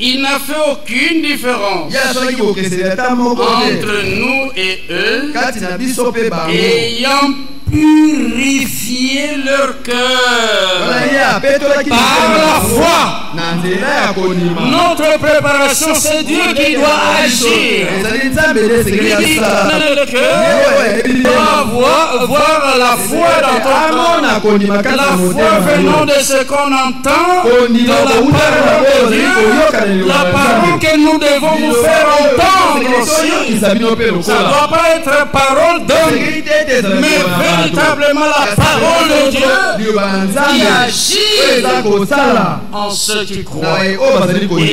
Speaker 3: Il n'a fait aucune différence entre nous et eux, ayant purifier leur cœur par la foi. Notre préparation, c'est Dieu qui doit agir. Lui qui connaît le cœur doit voir la foi dans ton cœur. La foi venant de ce qu'on entend de la parole de Dieu, la parole que nous devons vous faire entendre aussi. Ça ne doit pas être parole d'homme, mais véritablement la parole de Dieu qui agit en ceux qui croient. Et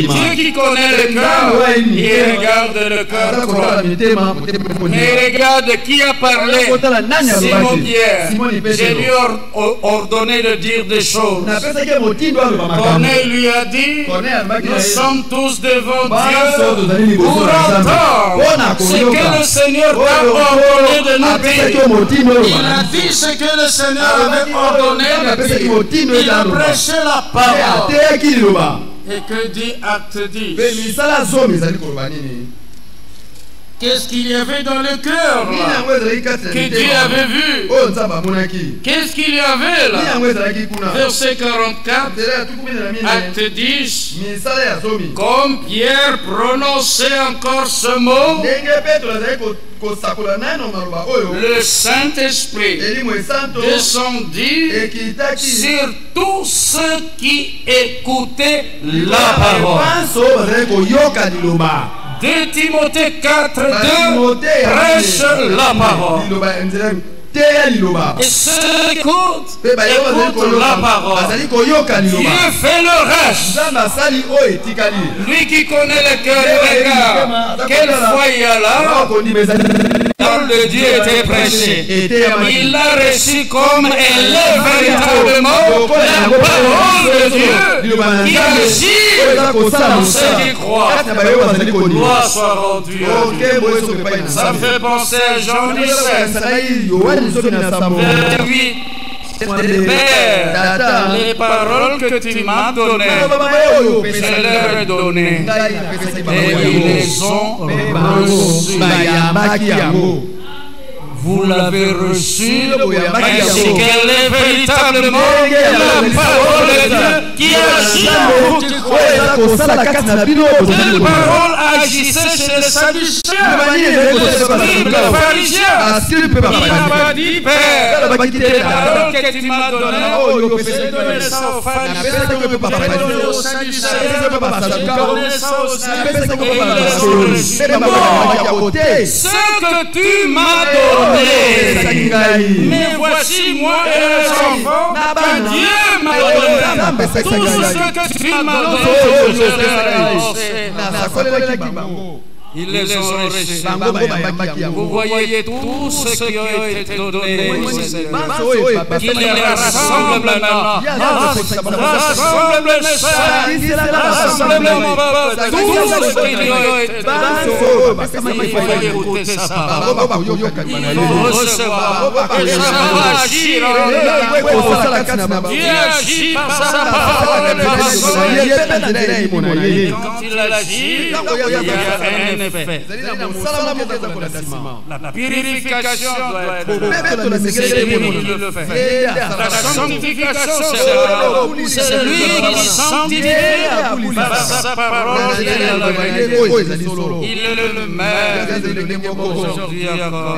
Speaker 3: Dieu qui connaît le cœur, il regarde le cœur croit. Mais regarde qui a parlé. Simon-Pierre. J'ai lui ordonné de dire des choses. Corneille lui a dit, nous sommes tous devant Dieu pour entendre ce que le Seigneur t'a ordonné de nous dire. Il a dit ce que le Seigneur avait ordonné de dire. Il a prêché la parole. Et que dit Acte 10? Qu'est-ce qu'il y avait dans le cœur là que Dieu avait vu? Qu'est-ce qu'il y avait là? Verset 44, Acte 10. Comme Pierre prononçait encore ce mot, le Saint-Esprit descendit sur tous ceux qui écoutaient la parole. 2 Timothée 4, 2 prêche la parole. Et ceux qui écoutent la parole. Dieu fait le reste. Lui qui connaît le cœur du regard. Quelle foi il y a là? La parole de Dieu était prêchée. Il l'a reçu comme elle est véritablement la parole de Dieu qui agit dans ceux qui croient. Gloire soit rendue. Ça me fait penser à Jean 17. Oui, Père, les paroles que tu m'as données, je leur ai données. Et ils les ont reçues. Vous l'avez reçue parce qu'elle est véritablement la parole de Dieu qui agit en vous qui croyez. Quelle parole agissait chez les Sadducéens, les pharisiens? Il m'a dit, Père, les paroles que tu m'as données, j'ai donné ça aux pharisiens, j'ai donné aux Sadducéens, j'ai donné ça aussi, et ils les ont reçus. Ce que tu m'as donné, mais voici moi et les enfants que Dieu m'a donné. Tout ce que tu m'as donné, je l'ai annoncé. Ils les ont reçus. Vous voyez tous ceux qui ont été donnés, qu'ils les rassemblent maintenant. Rassemble les soeurs, rassemble mon papa, tous ceux qui lui ont été donnés. Il faut écouter sa parole. Il faut recevoir. Et ça va agir en eux. Dieu agit par sa parole et par son esprit. Quand il agit, il y a un effet. La purification doit être c'est lui qui le fait. La sanctification, c'est lui qui sanctifie par sa parole. Il est le maire aujourd'hui encore.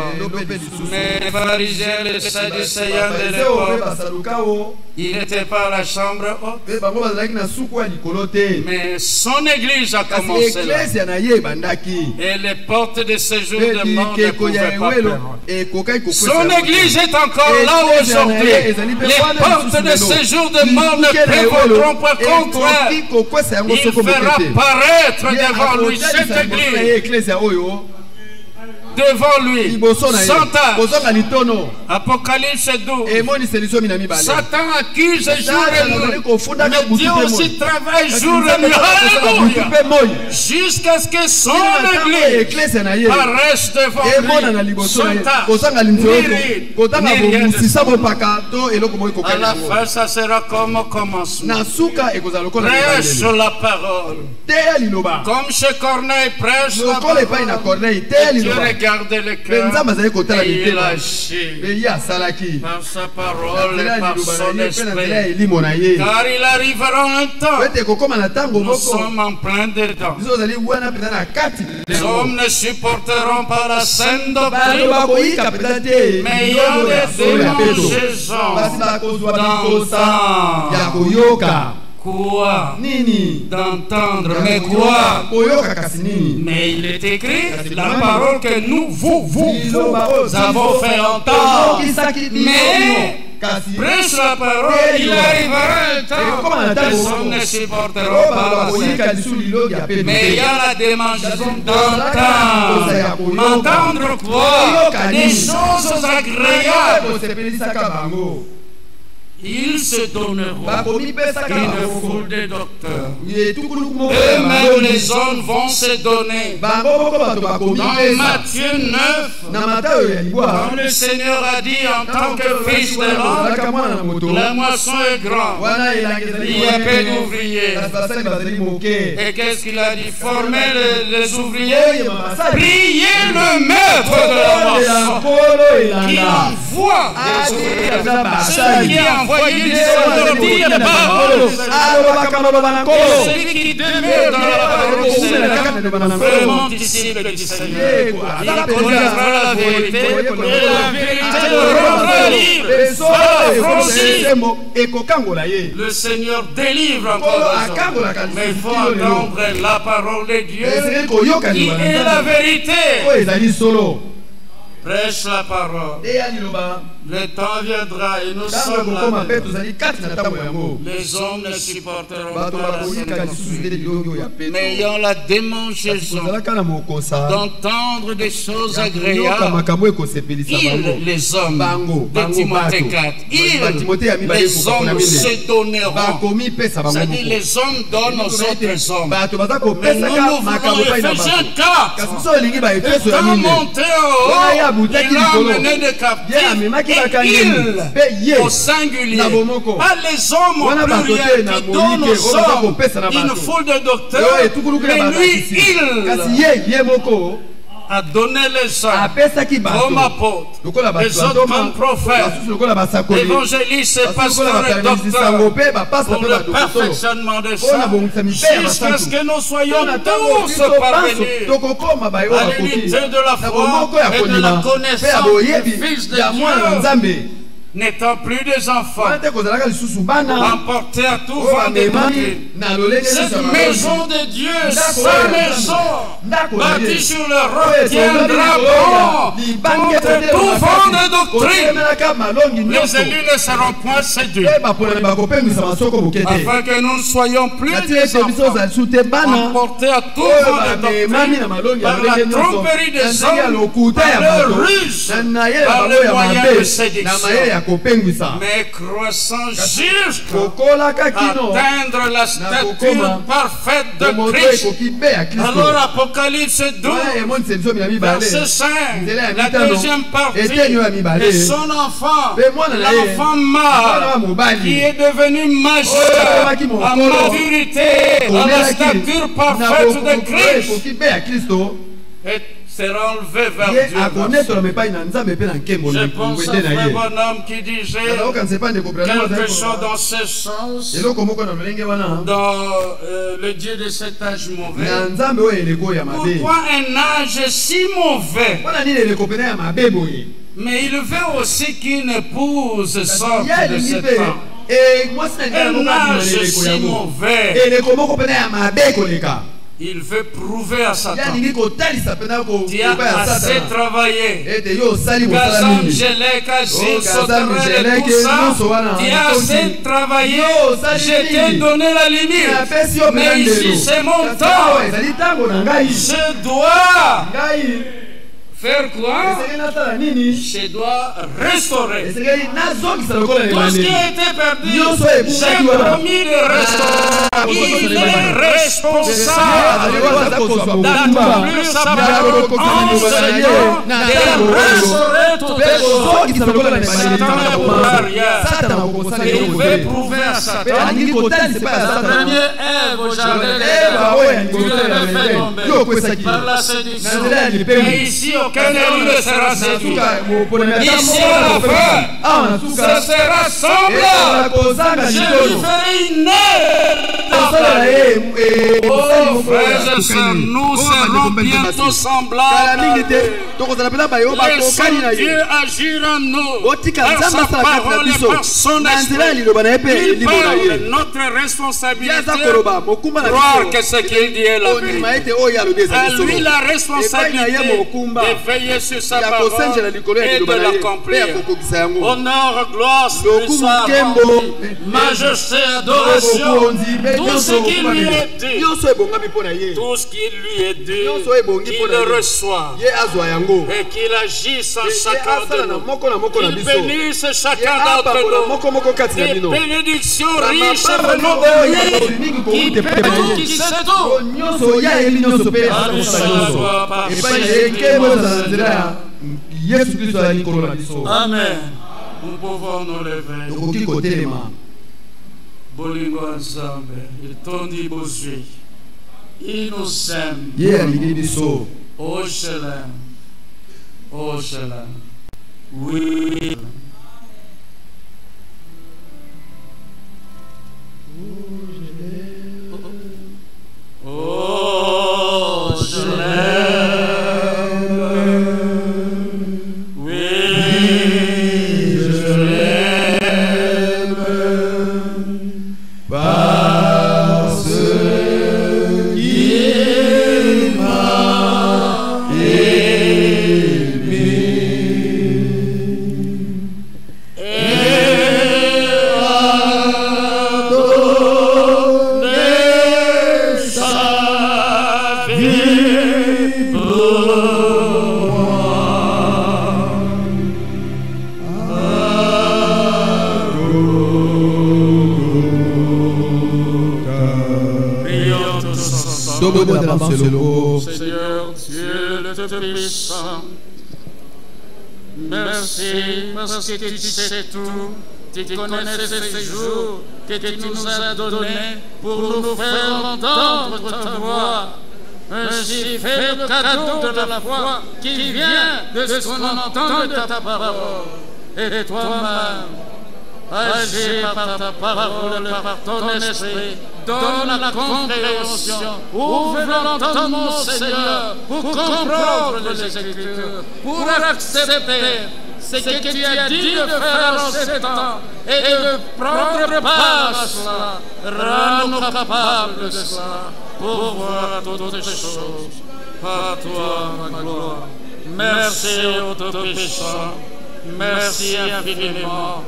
Speaker 3: Mais les pharisiens, les Sadducéens de l'époque, il n'était pas à la chambre haute. Mais son église a commencé là. Et les portes de séjour de mort ne pouvaient pas permettre. Son église est encore là aujourd'hui. Les portes de séjour de mort ne prévaudront pas contre elle. Il fera paraître devant lui cette église. Devant lui, sans tâche. Apocalypse 12. Satan accuse jour et nuit. Mais Dieu aussi travaille jour et nuit. Alléluia. Jusqu'à ce que son église paraisse devant lui. Sans tâche. Ni rien. À la fin, ça sera comme au commencement. Prêche la parole. Comme chez Corneille prêche la parole. Dieu regardez le cœur et il agit par sa parole et par son esprit. Car il arrivera un temps, nous sommes en plein dedans. Les hommes ne supporteront pas la saine doctrine, mais il y a des démangeaisons d'entendre. Quoi? D'entendre, mais quoi? Mais il est écrit, la parole que nous, vous avons fait entendre. Mais prêche la parole, il arrivera un temps, les hommes ne supporteront pas la saine. Mais il y a la démangeaison d'entendre. M'entendre quoi? Des choses agréables. Ils se donneront une foule de docteurs.
Speaker 2: Eux-mêmes les hommes vont se donner.
Speaker 3: Dans Matthieu 9, quand le Seigneur a dit en tant que fils de l'homme, la moisson est grande, il y a peu d'ouvriers. Et qu'est-ce qu'il a dit? Former les ouvriers, priez le maître de la moisson qui envoie des ouvriers. Ceux qui envoyé des sortir la parole. Celui qui demeure dans la parole, vraiment disciple du Seigneur. Il connaîtra la vérité et la vérité le rendra libre. Le Seigneur délivre encore, mais il faut entendre la parole de Dieu qui est la vérité. Prêche la parole. Le temps viendra et nous sommes là. Les hommes ne supporteront pas mais ayant la démangeaison d'entendre des choses agréables, ils, les hommes de Timothée 4, ils, les hommes se donneront. C'est-à-dire les hommes donnent aux autres hommes. Mais nous nous voulons Ephésiens 4. Étant monté en haut, il a amené des captifs. Il, au singulier, pas les hommes au pluriel qui donnent aux hommes une foule de docteurs, mais lui, il a donné les hommes comme apôtres, les autres comme prophètes, évangélistes et pasteurs et docteurs pour le perfectionnement des saints, jusqu'à ce que nous soyons tous parvenus à l'unité de la foi et de la connaissance du Fils de Dieu, n'étant plus des enfants, emportés à tout vent des doctrines. Cette maison de Dieu, sa maison, bâtie sur le roc, tiendra bon contre tout vent de doctrine. Les élus ne seront point séduits, afin que nous ne soyons plus des enfants, emportés à tout vent de doctrine, par la tromperie des hommes, par le ruse, par les moyens de séduction. Mais croissant jusqu'à atteindre la stature parfaite de Christ. Alors Apocalypse 12, verset 5, la deuxième partie, et son enfant, l'enfant mâle, qui est devenu majeur à maturité, à la stature parfaite de Christ, et sera enlevé vers Dieu. Je pense à un frère bonhomme qui disait quelque chose dans ce sens, dans le Dieu de cet âge mauvais. Pourquoi un âge si mauvais? Mais il veut aussi qu'une épouse sorte de ce temps. Un âge si mauvais. Il veut prouver à Satan, tu as assez travaillé. Gazangélec, Agile, Soterel et tout ça, tu as assez travaillé. Je t'ai donné la limite. Mais ici c'est mon temps. Je dois faire quoi? Je dois restaurer. Tout ce qui a été perdu, j'ai promis de restaurer. Il est responsable d'accomplir sa parole en Seigneur, de restaurer toutes les choses. Satan ne pourra rien. Il veut prouver à Satan. Première Ève au jardin d'Éden, il l'avait fait tomber par la séduction. Mais ici, aucun élu ne sera séduit. Ici à la fin, ce sera semblable. Je lui ferai une ère. Oh frères et sœurs, nous serons bientôt semblables. Laissons Dieu agir en nous par sa parole et par son esprit. Il parle notre responsabilité, croire que ce qu'il dit est la vérité. À lui la responsabilité de
Speaker 1: veiller sur sa parole et de l'accomplir. Honneur, gloire, puissance, majesté, adoration, tout ce qui lui est dû, tout ce qui lui est dû, qu'il le reçoit et qu'il agisse en chacun de nous, qu'il bénisse chacun d'entre nous, des bénédictions riches venant de lui, qui sait tout. Amen. Nous pouvons nous lever. Bolingo ensemble, il t'en dit Bosui. Il nous aime. Oh Shalom. Oh Shalom. Oui. Oh Shalom. Oui, je l'aime. Parce qu'il m'a aimé et a donné sa vie pour moi. Prions tous ensemble. Seigneur Dieu le Tout-Puissant, merci parce que tu sais tout, tu connais ces jours que tu nous as donnés pour nous faire entendre ta voix. Ainsi fais le cadeau de la foi qui vient de ce qu'on entend de ta parole. Et toi-même, agis par ta parole, par ton esprit, donne la compréhension, ouvre l'entendement, Seigneur, pour comprendre les Écritures, pour accepter ce que tu as dit de faire en ce temps et de prendre part à cela. Rends-nous capables de cela pour voir toutes les choses par toi, ma gloire. Merci au Tout-Puissant, merci infiniment.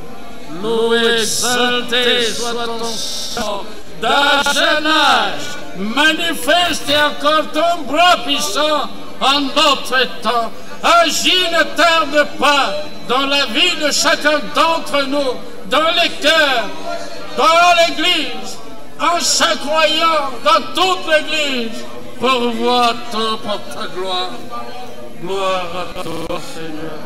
Speaker 1: Loué, exalté soit ton sang d'un jeune âge, manifeste encore ton bras puissant en notre temps. Agis, ne tarde pas dans la vie de chacun d'entre nous, dans les cœurs, dans l'Église, en chaque croyant, dans toute l'Église, pour voir tout pour ta gloire. Gloire à toi, Seigneur.